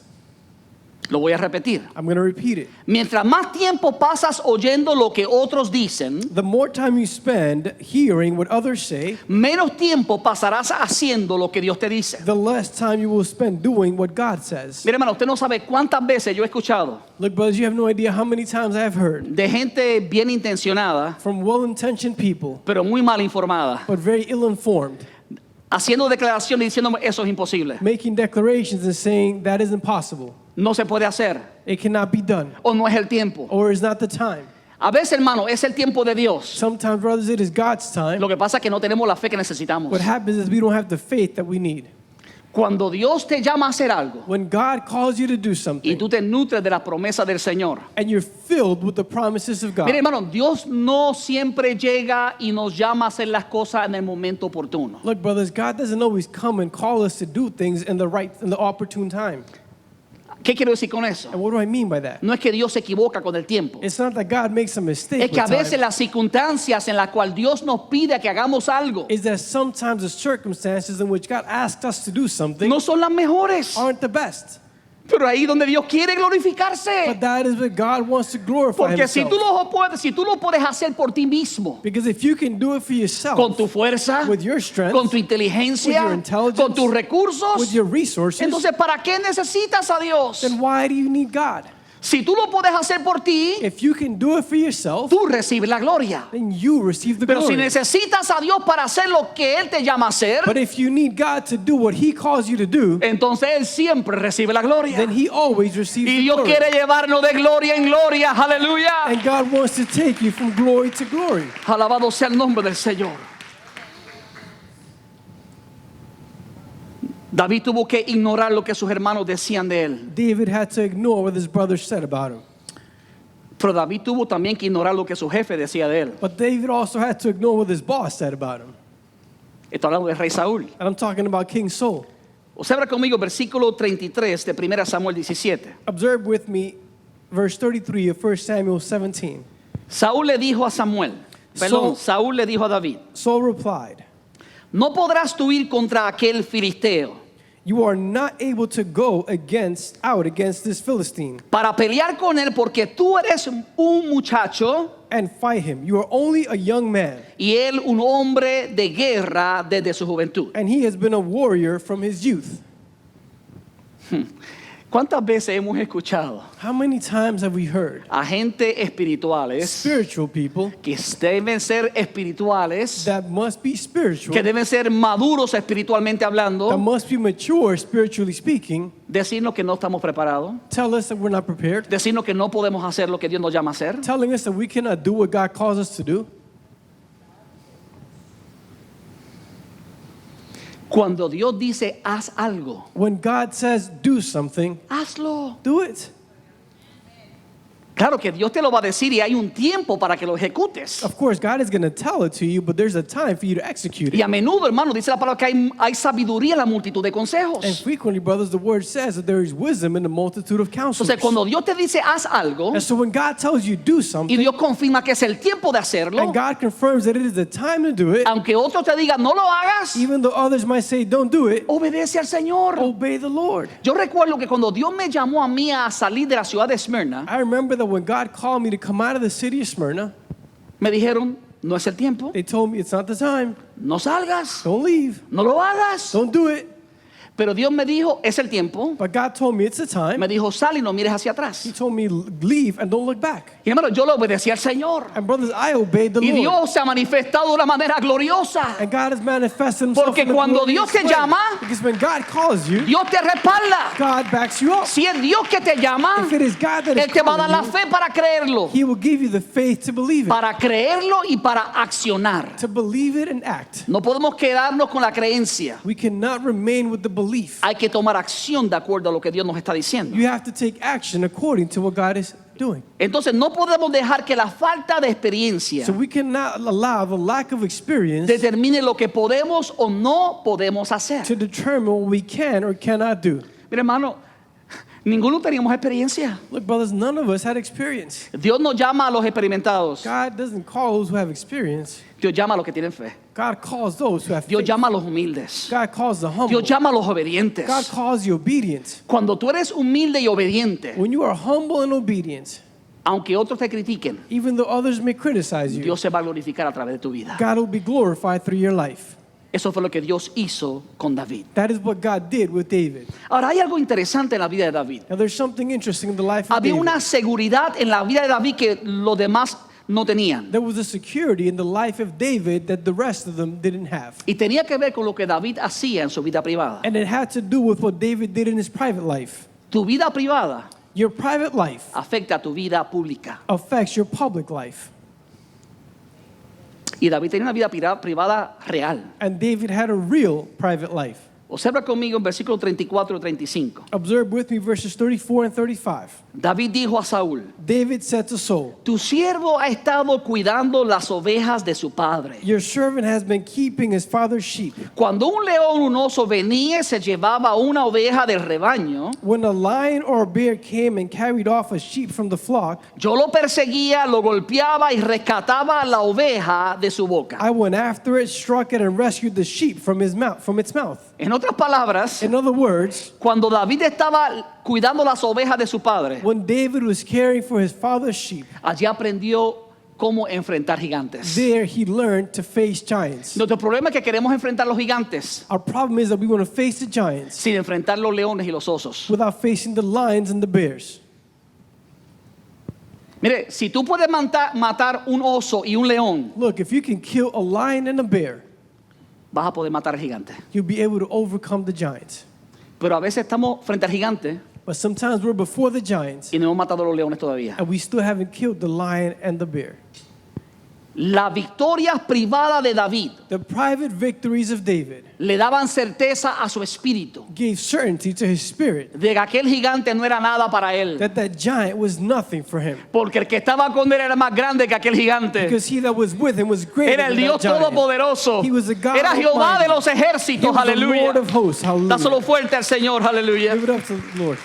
Lo voy a repetir. I'm going to repeat it. Mientras más tiempo pasas oyendo lo que otros dicen, The more time you spend hearing what others say, menos tiempo pasarás haciendo lo que Dios te dice. the less time you will spend doing what God says. Mire, hermano, usted no sabe cuántas veces yo he escuchado Look, brothers, you have no idea how many times I have heard de gente bien intencionada, from well-intentioned people, pero muy mal informada, but very ill-informed, haciendo declaraciones diciendo eso es imposible, making declarations and saying that is impossible. no se puede hacer, It cannot be done, o no es el tiempo. or is not the time. A veces, hermano, es el tiempo de Dios. Sometimes, brothers, it is God's time. Lo que pasa es que no tenemos la fe que necesitamos. What happens is we don't have the faith that we need. Cuando Dios te llama a hacer algo When God calls you to do y something tú te nutres de la promesa del Señor. and you're filled with the promises of God. Mire, hermano, Dios no siempre llega y nos llama a hacer las cosas en el momento oportuno. Look, brothers, God doesn't always come and call us to do things in the opportune time. ¿Qué quiero decir con eso? And what do I mean by that? No es que Dios se equivoca con el tiempo. It's not that God makes a mistake Es que a with time. veces las circunstancias en las cuales Dios nos pide que hagamos algo Is that sometimes the circumstances in which God asks us to do something no son las mejores. aren't the best. Pero ahí donde Dios quiere glorificarse. But that is what God wants to glorify Porque si himself. tú lo puedes hacer por ti mismo, Because if you can do it for con yourself, tu fuerza, with your strength, con tu with inteligencia, your intelligence, con tus recursos, with your resources, entonces ¿para qué necesitas a Dios? then why do you need God? Si tú lo puedes hacer por ti, If you can do it for yourself, tú recibes la gloria. then you receive the Pero si glory. necesitas a Dios para hacer lo que Él te llama a hacer, But if you need God to do what he calls you to do, entonces Él siempre recibe la gloria. then he always receives Y the Dios glory. quiere llevarnos de gloria en gloria. Aleluya. And God wants to take you from glory to glory. Alabado sea el nombre del Señor. David tuvo que ignorar lo que sus hermanos decían de él. David had to ignore what his brothers said about him. Pero David tuvo también que ignorar lo que su jefe decía de él. But David also had to ignore what his boss said about him. Estoy hablando del rey Saúl. And I'm talking about King Saul. Observa conmigo versículo 33 de 1 Samuel 17. Observe with me verse 33 of 1 Samuel 17. Saúl le dijo a Samuel, Saúl le dijo a David, Saul replied, no podrás tú ir contra aquel filisteo "You are not able to go out against this Philistine para pelear con él porque tú eres un muchacho and fight him. You are only a young man, y él un hombre de guerra desde su juventud. and he has been a warrior from his youth." ¿Cuántas veces hemos escuchado How many times have we heard a gente espirituales spiritual people que deben ser espirituales, that must be spiritual, que deben ser maduros espiritualmente that hablando, must be mature spiritually speaking, decirnos que no estamos preparados, tell us that we're not prepared, decirnos que no podemos hacer lo que Dios nos llama a hacer? telling us that we cannot do what God calls us to do? Cuando Dios dice haz algo, When God says do something, hazlo. do it. Claro que Dios te lo va a decir y hay un tiempo para que lo ejecutes. Of course, God is going to tell it to you, but there's a time for you to execute Y it. a menudo, hermano, dice la palabra que hay sabiduría en la multitud de And consejos. frequently, brothers, the word says that there is wisdom in the multitude of counselors. Entonces, cuando Dios te dice haz algo And so when God tells you do y something, Dios confirma que es el tiempo de hacerlo, and God confirms that it is the time to do it, aunque otros te digan no lo hagas, even though others might say don't do it, obedece al Señor. obey the Lord. Yo recuerdo que cuando Dios me llamó a mí a salir de la ciudad de Esmirna, I remember that when God called me to come out of the city of Smyrna, me dijeron, no es el tiempo, they told me it's not the time, no salgas, don't leave, no lo hagas. don't do it. Pero Dios me dijo, es el tiempo. But God told me it's the time. Me dijo, sal y no mires hacia He atrás. told me leave and don't look back. Y hermano, yo le obedecí al Señor. And brothers, I obeyed the Y Lord. Dios se ha manifestado de una manera gloriosa. And God has manifested himself Porque in a cuando glorious Dios te way. llama, Because when God calls you, Dios te respalda. God backs you up. Si es Dios que te llama, If it is God that is Él te va a dar la calling you, fe para creerlo. He will give you the faith to believe it. Para creerlo y para accionar. To believe it and act. No podemos quedarnos con la creencia. We cannot remain with the belief. Hay que tomar acción de acuerdo a lo que Dios nos está diciendo. You have to take action according to what God is doing. Entonces no podemos dejar que la falta de experiencia So we cannot allow the lack of experience determine lo que podemos o no podemos hacer. to determine what we can or cannot do. Mira, hermano, ninguno teníamos experiencia. Look, brothers, none of us had experience. Dios no llama a los experimentados. God doesn't call those who have experience. Dios llama a los que tienen fe. God calls those who have Dios faith. llama a los humildes. God calls the humble. Dios llama a los obedientes. God calls the obedient. Cuando tú eres humilde y obediente, When you are humble and obedient, aunque otros te critiquen, even though others may criticize you, Dios se va a glorificar a través de tu vida. God will be glorified through your life. Eso fue lo que Dios hizo con David. That is what God did with David. Ahora, hay algo interesante en la vida de David. Now, there's something interesting in the life of Había David. una seguridad en la vida de David que los demás no tenían. There was a security in the life of David that the rest of them didn't have. Y tenía que ver con lo que David hacía en su vida privada. And it had to do with what David did in his private life. Tu vida privada Your private life afecta a tu vida pública. affects your public life. Y David tenía una vida privada real. And David had a real private life. Observa conmigo en versículos 34 y 35. Observe with me verses 34 and 35. David dijo a Saúl, David said to Saul, tu siervo ha estado cuidando las ovejas de su padre. your servant has been keeping his father's sheep. Cuando un león o un oso venía y se llevaba una oveja del rebaño, When a lion or a bear came and carried off a sheep from the flock, yo lo perseguía, lo golpeaba y rescataba la oveja de su boca. I went after it, struck it, and rescued the sheep from its mouth. En otras palabras, In other words, cuando David estaba cuidando las ovejas de su padre, when David was caring for his father's sheep, allí aprendió cómo enfrentar gigantes. there he learned to face giants. Nuestro problema es que queremos enfrentar los gigantes Our problem is that we want to face the giants sin enfrentar los leones y los osos. without facing the lions and the bears. Mire, si tú puedes matar un oso y un león, Look, if you can kill a lion and a bear, vas a poder matar al gigante. you'll be able to overcome the giants. Pero a veces estamos frente al gigante But sometimes we're before the giants y no hemos matado a los leones todavía. and we still haven't killed the lion and the bear. Las victorias privadas de David The private victories of David le daban certeza a su espíritu gave certainty to his spirit de que aquel gigante no era nada para él. that giant was nothing for him. Porque el que estaba con él era más grande que aquel gigante. Because he that was with him was greater Era el than Dios that giant. todopoderoso. He was the God Era Jehová Almighty. de los He ejércitos. was the Aleluya. Lord of hosts. Hallelujah. Dáselo fuerte al Señor. Aleluya. Give it up to the Lord.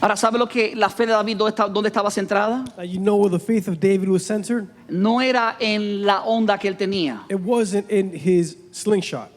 Ahora, ¿sabe lo que la fe de David dónde estaba centrada? Now you know where the faith of David was centered? No era en la onda que él tenía. It wasn't in his slingshot.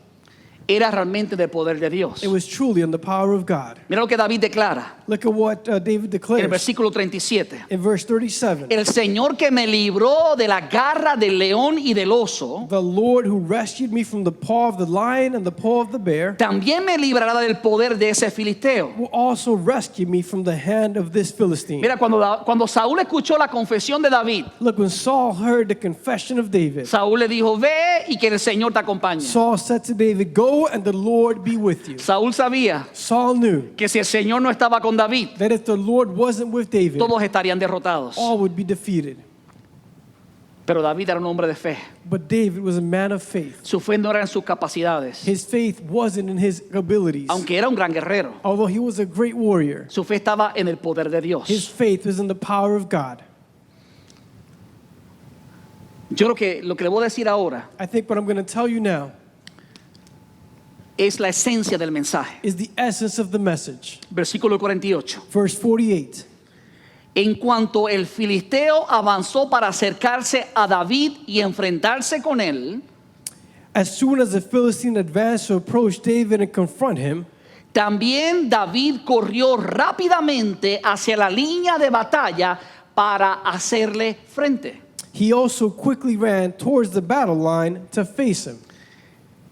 Era realmente del poder de Dios. It was truly in the power of God. Mira lo que David declara Look at what David en el declares versículo 37. in verse 37. El Señor que me libró de la garra del león y del oso, The Lord who rescued me from the paw of the lion and the paw of the bear también me librará del poder de ese filisteo. will also rescue me from the hand of this Philistine. Mira, cuando Saúl escuchó la confesión de David, Look, when Saul heard the confession of David, Saúl le dijo, ve y que el Señor te acompañe. Saul said to David, go and the Lord be with you. Saúl sabía Saul knew que si el Señor no estaba con David, that if the Lord wasn't with David, todos estarían derrotados. all would be defeated. Pero David era un hombre de fe. But David was a man of faith. Su fe no era en sus capacidades. His faith wasn't in his abilities. Aunque era un gran guerrero, Although he was a great warrior, su fe estaba en el poder de his Dios. faith was in the power of God. Yo lo que le voy a decir ahora I think what I'm going to tell you now es la esencia del mensaje. is the essence of the message. Versículo 48. Verse 48. En cuanto el filisteo avanzó para acercarse a David y enfrentarse con él, As soon as the Philistine advanced to approach David and confront him, también David corrió rápidamente hacia la línea de batalla para hacerle frente. he also quickly ran towards the battle line to face him.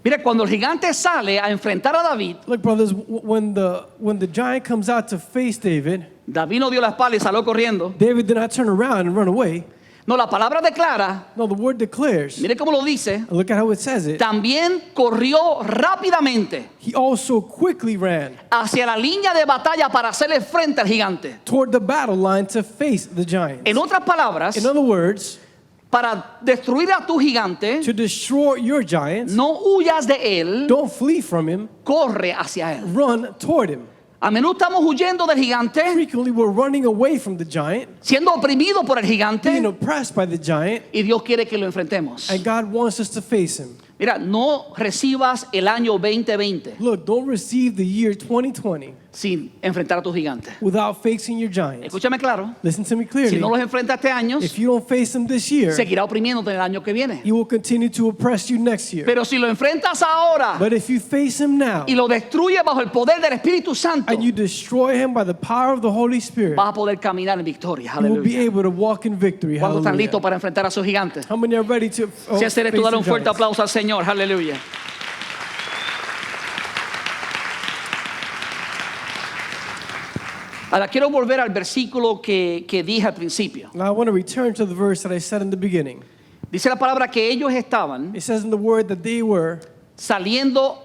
Mire, cuando el gigante sale a enfrentar a David, Look, brothers, when the giant comes out to face David, David no dio la espalda y salió corriendo. David did not turn around and run away. No, la palabra declara, No, the word declares, mire cómo lo dice, and look at how it says it, también corrió rápidamente he also quickly ran hacia la línea de batalla para hacerle frente al gigante. toward the battle line to face the giant. En otras palabras, In other words, para destruir a tu gigante, to destroy your giants, no huyas de él, don't flee from him, corre hacia él. run toward him. A menudo estamos huyendo del gigante, Frequently, we're running away from the giant, siendo oprimidos por el being gigante, oppressed by the giant, y Dios quiere que lo enfrentemos. and God wants us to face him. Mira, no recibas el año 2020 Look, don't receive the year 2020 sin enfrentar a tu gigante. without facing your giants. Escúchame claro, Listen to me si clearly. no los enfrentas este año, If you don't face them this year, seguirá oprimiéndote el año que viene. he will continue to oppress you next year. Pero si lo enfrentas ahora But if you face him now y lo destruyes bajo el poder del Espíritu Santo, and you destroy him by the power of the Holy Spirit, vas a poder caminar en victoria. you will be Aleluya. able to walk in victory. ¿Cuántos están Hallelujah. listos para enfrentar a sus gigantes? How many are ready to Si ese eres tú, face dale the un fuerte giants? aplauso al Señor. Aleluya. Ahora quiero volver al versículo que dije al principio. Now I want to return to the verse that I said in the beginning. Dice la palabra que ellos estaban It says in the word that they were saliendo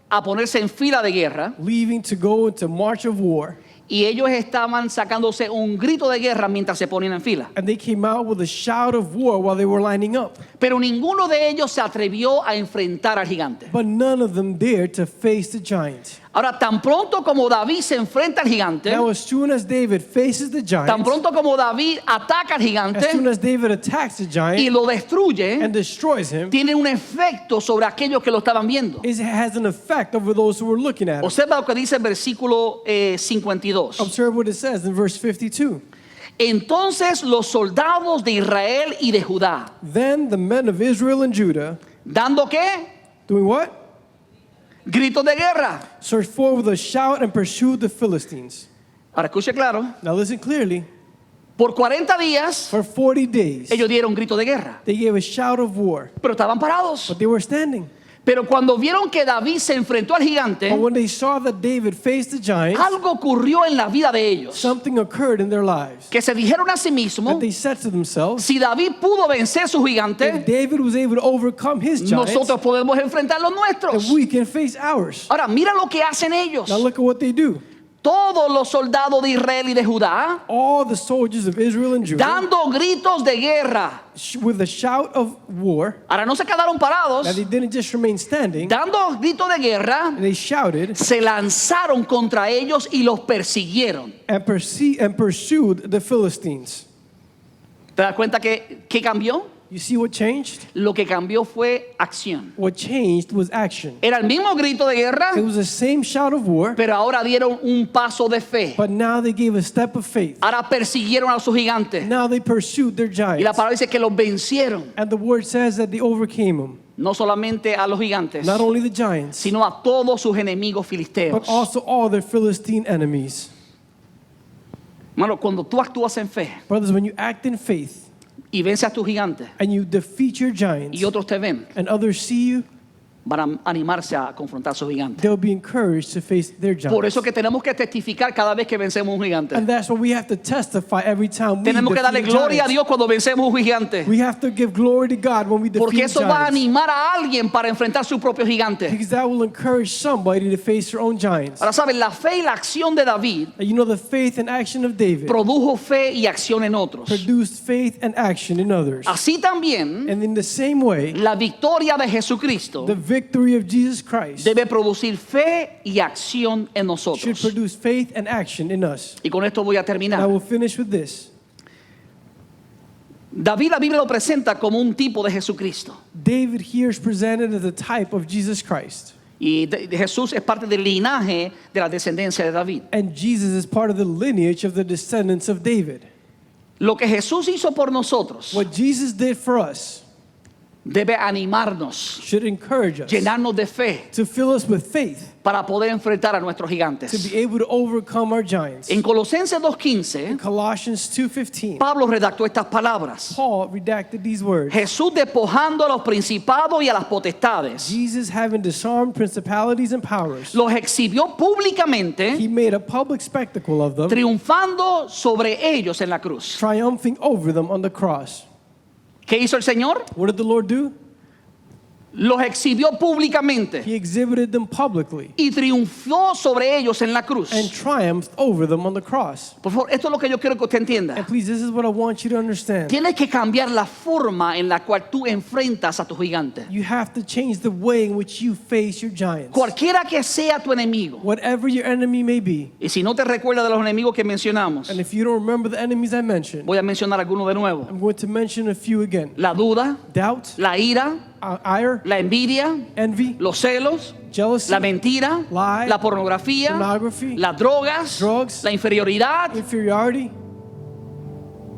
a ponerse en fila de guerra leaving to go into march of war, y ellos estaban sacándose un grito de guerra mientras se ponían en fila. and they came out with a shout of war while they were lining up. Pero ninguno de ellos se atrevió a enfrentar al gigante. But none of them dared to face the giant. Ahora, tan pronto como David se enfrenta al gigante, Now, as soon as David faces the tan giant, pronto como David ataca al as soon gigante as David attacks the y giant lo destruye, and destroys him, tiene un efecto sobre aquellos que lo estaban viendo. it has an effect over those who were looking at him. Observa lo que dice el versículo 52. Observe what it says in verse 52. Entonces los soldados de Israel y de Judá, Then the men of Israel and Judah, ¿dando qué? doing what? Gritos de guerra. Surged forward with a shout and pursued the Philistines. Ahora escuche claro, Now listen clearly. por 40 días For 40 days, ellos dieron grito de guerra, they gave a shout of war, pero estaban parados. but they were standing. Pero cuando vieron que David se enfrentó al gigante, But when they saw that David faced the giants, algo ocurrió en la vida de ellos, something occurred in their lives. que se dijeron a sí mismos, That they said to themselves, si David pudo vencer su if gigante, David was able to overcome his giants, nosotros podemos enfrentar los then nuestros. we can face ours. Ahora, mira lo que hacen ellos. Now look at what they do. Todos los soldados de Israel y de Judá, All the soldiers of Israel and Judah, dando gritos de guerra. with a shout of war, Ahora no se quedaron parados, that they didn't just remain standing, dando gritos de guerra, they shouted se lanzaron contra ellos y los persiguieron. and pursued the Philistines. ¿Te das cuenta que qué cambió? You see what changed? Lo que cambió fue acción. What changed was action. Era el mismo grito de guerra, It was the same shout of war, pero ahora dieron un paso de fe. but now they gave a step of faith. Ahora persiguieron a sus gigantes. Now they pursued their Y la giants. palabra dice que los vencieron. And the word says that they overcame them. No solamente a los gigantes, Not only the giants, sino a todos sus enemigos filisteos. but also all their Philistine enemies. Hermano, cuando tú actúas en fe Brothers, when you act in faith y vences a tus gigantes and you defeat your giants y otros te ven, and others see you, van a animarse a confrontar a sus gigantes. they'll be encouraged to face their Por giants. eso que tenemos que testificar cada vez que vencemos un gigante. And that's why we have to testify every time we Tenemos que darle defeat gloria a giants. Dios cuando vencemos un gigante. We have to give glory to God when we Porque defeat eso va a giants. animar a alguien para enfrentar su propio gigante. Because that will encourage somebody to face their own giants. Ahora saben, la fe y la acción de David And you know, the faith and action of David produjo fe y acción en otros. produced faith and action in others. Así también, And in the same way, la victoria de Jesucristo the victory of Jesus Christ debe producir fe y acción en should nosotros. produce faith and action in us. Y con esto voy a And I terminar. will finish with this. David, la Biblia lo presenta como un tipo de Jesucristo. David here is presented as a type of Jesus Christ. Y Jesús es parte del linaje de la descendencia de David. And Jesus is part of the lineage of the descendants of David. Lo que Jesús hizo por nosotros What Jesus did for us debe animarnos, should encourage us, llenarnos de fe to fill us with faith, para poder enfrentar a nuestros to gigantes. be able to overcome our giants. En Colosenses 2:15, Colossians 2:15, Pablo redactó estas palabras. Paul redacted these words. Jesús despojando a los principados y a las potestades, Jesus, having disarmed principalities and powers, los exhibió públicamente, he made a public spectacle of them, triunfando sobre ellos en la cruz. triumphing over them on the cross. ¿Qué hizo el Señor? What did the Lord do? Los exhibió públicamente He exhibited them publicly y triunfó sobre ellos en la cruz. and triumphed over them on the cross. Por favor, esto es lo que yo quiero que usted entienda. And please, this is what I want you to understand. Tienes que cambiar la forma en la cual tú enfrentas a tu gigante. You have to change the way in which you face your giants. Cualquiera que sea tu enemigo. Whatever your enemy may be. Y si no te recuerdas de los enemigos que mencionamos, And if you don't remember the enemies I mentioned, voy a mencionar algunos de nuevo. I'm going to mention a few again. La duda, Doubt, la ira, ire, la envidia, envy, los celos, jealousy, la mentira, lie, la pornografía, pornography, las drogas, drugs, la inferioridad, inferiority,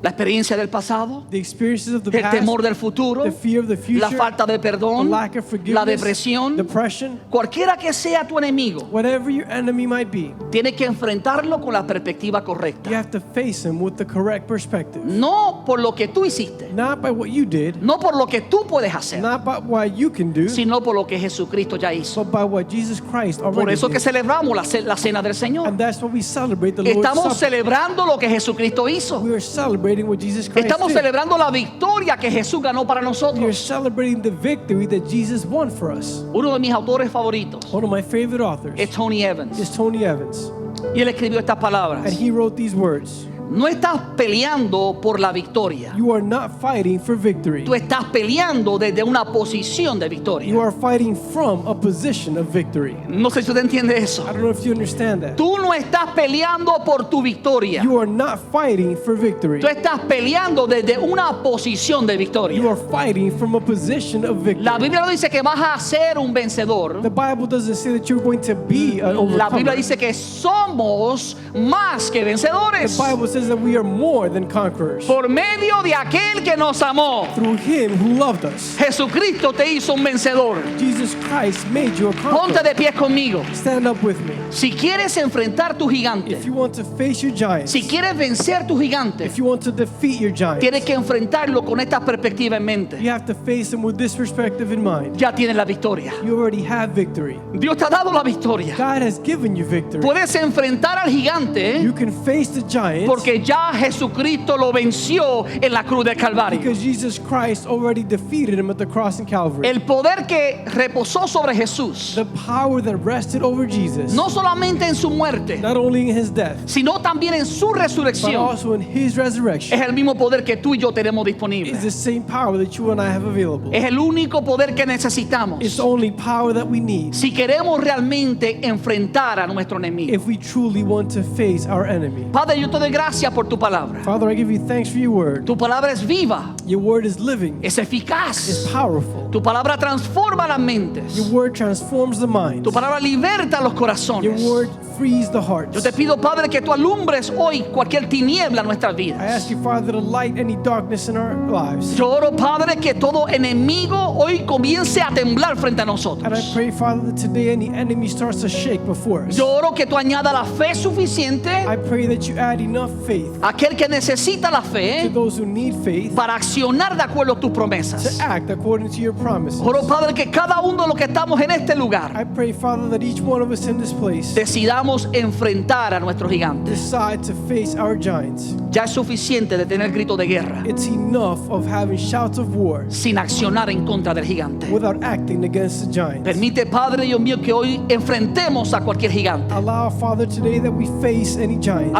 la experiencia del pasado, the experiences of the el past, temor del futuro, the fear of the future, la falta de the perdón, lack of la forgiveness, depresión. depression. Cualquiera que sea tu enemigo, Whatever your enemy might be, tienes que enfrentarlo con la perspectiva correcta. you have to face him with the correct perspective. No por lo que tú hiciste, Not by what you did, no por lo que tú puedes hacer, not by what you can do, sino por lo que Jesucristo ya hizo. but by what Jesus Christ Por already eso que did. celebramos la cena del Señor. And that's why we celebrate the Lord's Estamos Supper. celebrando lo que Jesucristo hizo. We are celebrating what Jesus Christ Estamos did. celebrando la victoria que Jesús ganó para We are nosotros. celebrating the victory that Jesus won for us. Uno de mis autores favoritos One of my favorite authors es Tony Evans. is Tony Evans, Y él escribió estas palabras. and he wrote these words. No estás peleando por la victoria. You are not fighting for victory. Tú estás peleando desde una posición de victoria. You are fighting from a position of victory. No sé si usted entiende eso. I don't know if you understand that. Tú no estás peleando por tu victoria. You are not fighting for victory. Tú estás peleando desde una posición de You victoria. are fighting from a position of victory. La Biblia no dice que vas a ser un vencedor. The Bible doesn't say that you're going to be an La Biblia overcomer. dice que somos más que The vencedores Bible says that we are more than conquerors por medio de aquel que nos amó. through him who loved us. Jesucristo te hizo un vencedor. Jesus Christ made you a Ponte conqueror. de pie conmigo. Stand up with me. Si quieres enfrentar tu gigante, If you want to face your giants, si quieres vencer tu gigante, if you want to defeat your giants, tienes que enfrentarlo con esta perspectiva en mente. you have to face them with this perspective in mind. Ya tienes la victoria. You already have victory. Dios te ha dado la victoria. God has given you victory. Puedes enfrentar al gigante You can face the giants porque ya Jesucristo lo venció en la cruz del Calvario. because Jesus Christ already defeated him at the cross in Calvary. El poder que reposó sobre Jesús, The power that rested over Jesus, no solamente en su muerte, not only in his death, sino también en su but resurrección, also in his resurrection, es el mismo poder que tú y yo tenemos disponible. is the same power that you and I have available. Es el único poder que necesitamos It's the only power that we need si queremos realmente enfrentar a nuestro enemigo. if we truly want to face our enemy. Padre, yo te doy gracias por tu palabra. Father, I give you thanks for your word. Tu palabra es viva, Your word is living, es it's eficaz. powerful. Tu palabra transforma las mentes. Your word transforms the mind. Tu palabra liberta los Your corazones. word frees the heart. Yo te pido, Padre, que tú alumbres hoy cualquier tiniebla en nuestras I ask vidas. you, Father, to light any darkness in our lives. Yo oro, Padre, que todo enemigo hoy comience a temblar frente a And I nosotros. pray, Father, that today any enemy starts to shake before us. Yo oro que tú añadas la fe suficiente I pray that you add enough faith a aquel que necesita la to fe those who need faith para accionar de acuerdo a tus to promesas. act according to your promises. Oro, Padre, que cada uno de los que estamos en este lugar I pray, Father, that each one of us in this place decidamos enfrentar a nuestros gigantes. decide to face our giants. Ya es suficiente de tener gritos de guerra It's enough of having shouts of war sin accionar en contra del gigante. without acting against the giants. Permite, Padre Dios mío, que hoy enfrentemos a cualquier gigante, Allow, Father, today that we face any a giants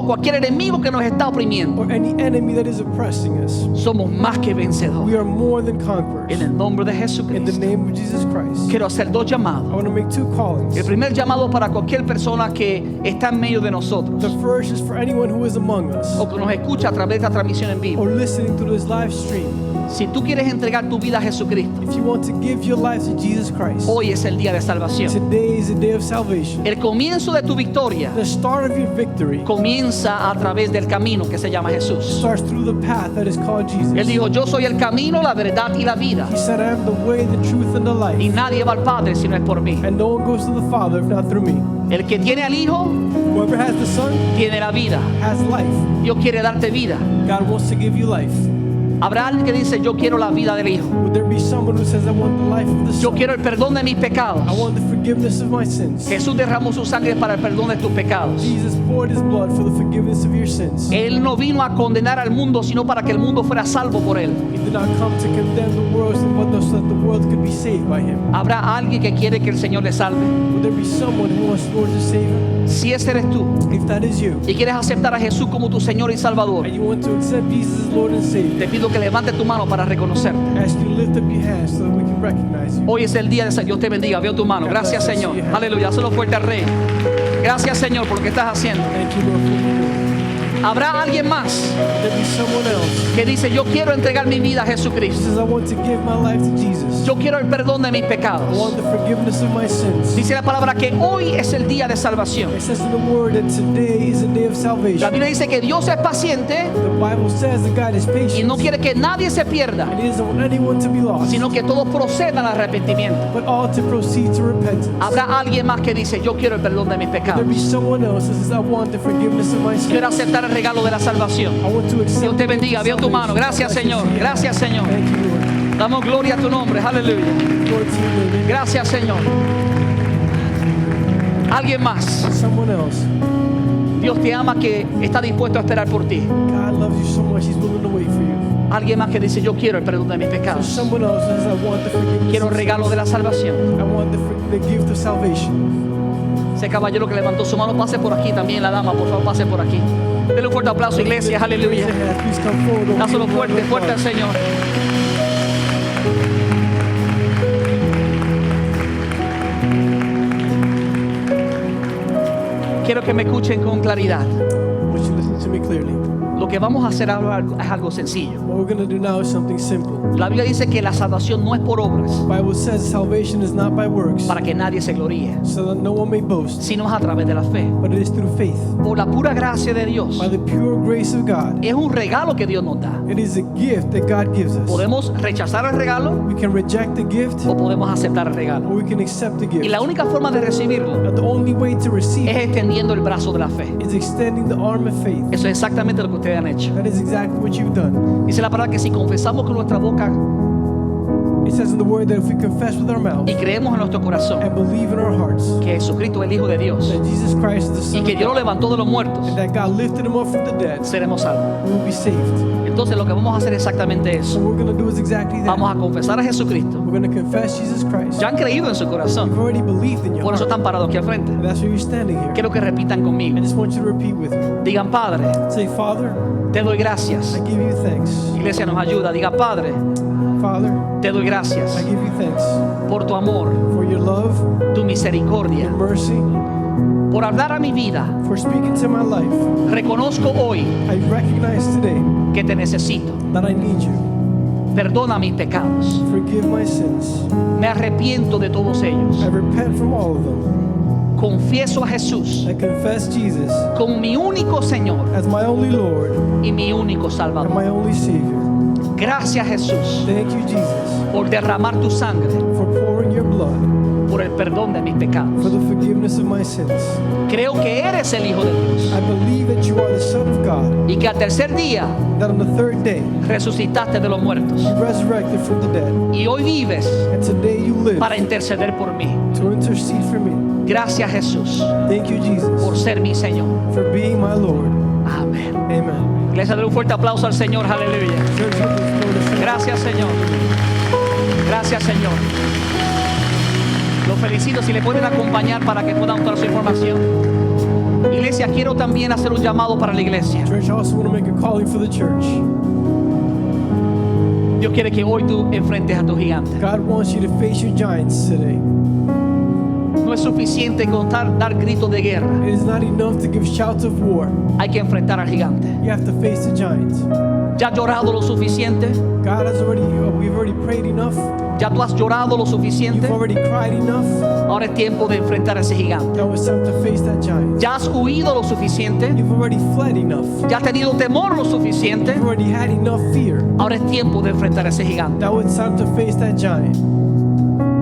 cualquier enemigo que nos está oprimiendo. or any enemy that is oppressing us. Somos más que vencedores. We are more than En conquerors. el nombre de In the Jesucristo. name of Jesus Christ. Quiero hacer dos I llamados. want to make two callings. El primer llamado para cualquier persona que está en medio de nosotros The first is for anyone who is among us o que nos escucha a través de esta transmisión en vivo. or listening to this live stream. Si tú quieres entregar tu vida a Jesucristo, If you want to give your life to Jesus Christ, hoy es el día de salvación. today is the day of salvation. El comienzo de tu victoria The start of your victory comienza a través del camino que se llama Jesús. starts through the path that is called Él Jesus. dijo, yo soy el camino, la verdad y la vida. He said, I am the way, the truth, and the Y life. nadie va al Padre si no es por mí. And no one goes to the Father if not through me. El que tiene al Hijo, Whoever has the Son tiene la vida. has life. Dios quiere darte vida. God wants to give you life. Habrá alguien que dice, yo quiero la vida del Hijo. Would there be someone who says, I want the life of the Yo Son? quiero el perdón de mis pecados. I want the forgiveness of my sins. Jesús derramó su sangre para el perdón de tus pecados. Jesus poured his blood for the forgiveness of your sins. Él no vino a condenar al mundo, sino para que el mundo fuera salvo por Él. He did not come to condemn the world, but so that the world could be saved by him. Habrá alguien que quiere que el Señor le salve. Would there be someone who wants the Lord to save him? Si ese eres tú If that is you, y quieres aceptar a Jesús como tu Señor y Salvador, and you want to accept Jesus as Lord and Savior, te pido que levantes tu mano para reconocerte. I ask you to lift up your hands so that we can recognize you. Hoy es el día de Dios te bendiga. Veo tu mano. Gracias, Señor. Aleluya. Hazlo fuerte al Rey. Gracias, Señor, por lo que estás haciendo. Thank you, Lord, for what you're doing. Habrá alguien más Would there be someone else que dice, yo quiero entregar mi vida a who Jesucristo. says, I want to give my life to Jesus. Yo quiero el perdón de mis I pecados. want the forgiveness of my sins. Dice la palabra que hoy es el día de salvación. It says in the Word that today is a day of La salvation. Biblia dice que Dios es paciente The Bible says that God is y patient, no quiere que nadie se pierda, and He doesn't want anyone to be lost, sino que todos procedan al arrepentimiento. but all to proceed to repentance. Habrá alguien más que dice, yo quiero el perdón de mis There pecados. be someone else that says, I want the forgiveness of my Quiero sins. aceptar el regalo de la salvación. I want to accept Dios te bendiga. Veo tu mano. Gracias, Señor. Gracias, Señor. Thank you, Lord. Damos gloria a tu nombre. Aleluya. Lord, to your name. Gracias, Señor. Alguien más. Someone else. Dios te ama, que está dispuesto a esperar por ti. God loves you so much, He's willing to wait for you. Alguien más que dice, yo quiero el perdón de mis There's pecados. someone else that says, I want the forgiveness. Quiero el of regalo de la salvación. sins. I want the gift of salvation. Ese caballero que levantó su mano, pase por aquí también. La dama, por favor, pase por aquí. Denle un fuerte aplauso, iglesia. Aleluya. Please come forward. Dáselo fuerte, fuerte al Señor. Quiero que me escuchen con claridad. I want you to listen to me clearly. Lo que vamos a hacer ahora es algo sencillo. What we're going to do now is something simple. La Biblia dice que la salvación no es por obras, The Bible says salvation is not by works, para que nadie se gloríe, so that no one may boast, sino es a través de la fe. but it is through faith, Por la pura gracia de Dios. by the pure grace of God. Es un regalo que Dios nos da. It is a gift that God gives us. Podemos rechazar el regalo We can reject the gift, o podemos aceptar el regalo. or we can accept the Y gift. la única forma de recibirlo Now, the only way to receive es it extendiendo el brazo de la fe. is extending the arm of faith. Eso es exactamente lo que ustedes han hecho. That is exactly what you've done. Dice la palabra que si confesamos con nuestra boca It says in the Word that if we confess with our mouth y creemos en nuestro corazón and believe in our hearts que Jesucristo es el Hijo de Dios that Jesus Christ is the y Son que of Dios lo God, levantó de los muertos, and that God lifted him up from the dead, seremos salvos. we will be saved. Entonces lo que vamos a hacer es exactamente So eso. what we're going to do is exactly that. Vamos a confesar a Jesucristo. We're going to confess Jesus Christ. Ya han creído en su You've corazón, already believed in your por eso heart. están parados aquí al frente. And that's why you're standing here. Quiero que repitan conmigo. I just want you to repeat with me. Digan, Padre, Say, Father, te doy gracias. I give you thanks. Iglesia nos ayuda. Diga, Padre, Father, te doy gracias I give you thanks por tu amor, for your love, tu misericordia, your mercy, por hablar a mi vida. for speaking to my life. Reconozco hoy I recognize today que te necesito. that I need you. Perdona mis pecados. Forgive my sins. Me arrepiento de todos ellos. I repent from all of them. Confieso a Jesús I confess Jesus como mi único Señor as my only Lord y mi único and Salvador. my only Savior. Gracias, Jesús, Thank you, Jesus, por derramar tu sangre for pouring your blood por el perdón de mis for pecados. the forgiveness of my sins. Creo que eres el Hijo de Dios I believe that you are the Son of God, y que al tercer día that on the third day resucitaste de los muertos you resurrected from the dead, y hoy vives and today you live para interceder por mí. to intercede for me. Gracias, Jesús, Thank you, por Jesus, ser mi Señor. for being my Lord. Amén. Amen. Iglesia, dale un fuerte aplauso al Señor. Aleluya. Church, let us go to sing. Gracias, Señor. Gracias, Señor. Los felicito. Si le pueden acompañar para que puedan dar su información. Iglesia, quiero también hacer un llamado para la iglesia. Church, I also want to make a calling for the church. Dios quiere que hoy tú enfrentes a tu gigante. God wants you to face your giants today. es suficiente con dar gritos de guerra. It is not enough to give shouts of war. Hay que enfrentar al gigante. You have to face the giants. ¿Ya has llorado lo suficiente? God has already, we've already prayed enough. ¿Ya tú has llorado lo suficiente? You've already cried enough. Ahora es tiempo de enfrentar a ese gigante. Now it's time to face that giant. ¿Ya has huido lo suficiente? You've already fled enough. ¿Ya has tenido temor lo suficiente? You've already had enough fear. Ahora es tiempo de enfrentar a ese gigante. Now it's time to face that giant.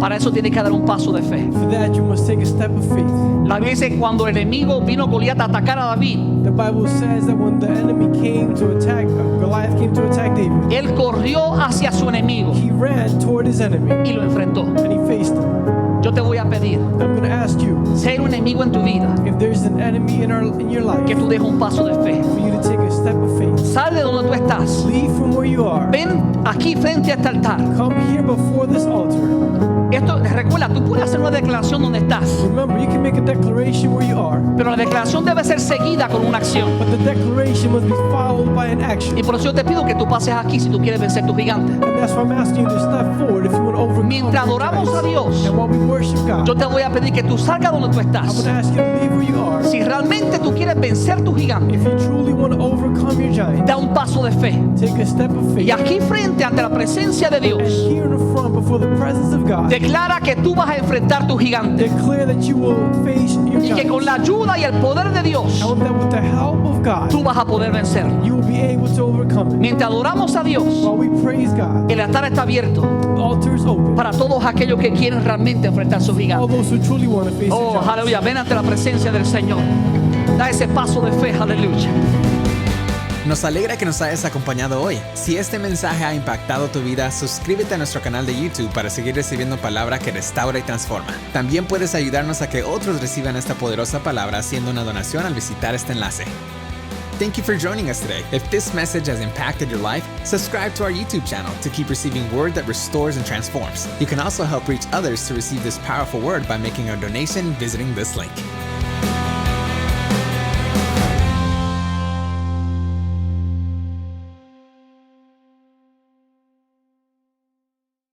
Para eso tienes que dar un paso de fe. For that, you must take a step of faith. La Biblia dice cuando el enemigo vino Goliat a atacar a David, The Bible says that when the enemy came to attack, Goliath came to attack David, él corrió hacia su enemigo he ran toward his enemy y lo enfrentó. and he faced him. Yo te voy a pedir, I'm going to ask you, ser un enemigo en tu vida, if there's an enemy in your life, que tú dejes un paso de fe. for you to take a step of faith. Sal de donde tú estás. Leave from where you are. Ven aquí frente a este altar. Come here before this altar. Esto, recuerda, tú puedes hacer una declaración donde estás, Remember, you can make a declaration where you are, pero la declaración debe ser seguida con una acción. but the declaration must be followed by an action. Y por eso yo te pido que tú pases aquí si tú quieres vencer tu gigante. And that's why I'm asking you to step forward if you want to overcome Mientras your adoramos giants. a Dios, And while we worship God, yo te voy a pedir que tú salgas donde tú I'm estás. going to ask you to leave where you are. Si realmente tú quieres vencer tu gigante, If you truly want to overcome your giant, da un paso de fe. take a step of faith. Y aquí frente ante la presencia de And Dios, here in the front before the presence of God, declara que tú vas a enfrentar tu gigante declare that you will face your y que giant. con la ayuda y el poder de Dios And that with the help of God, tú vas a poder vencerlo. you will be able to overcome it. Mientras adoramos a Dios, While we praise God, el altar está abierto the altar is open. para todos aquellos que quieren realmente enfrentar su All gigante. those who truly want to face Oh, their giants. aleluya, ven ante la presencia del Señor. Da ese paso de fe, aleluya. Nos alegra que nos hayas acompañado hoy. Si este mensaje ha impactado tu vida, suscríbete a nuestro canal de YouTube para seguir recibiendo palabra que restaura y transforma. También puedes ayudarnos a que otros reciban esta poderosa palabra haciendo una donación al visitar este enlace. Thank you for joining us today. If this message has impacted your life, subscribe to our YouTube channel to keep receiving word that restores and transforms. You can also help reach others to receive this powerful word by making a donation visiting this link.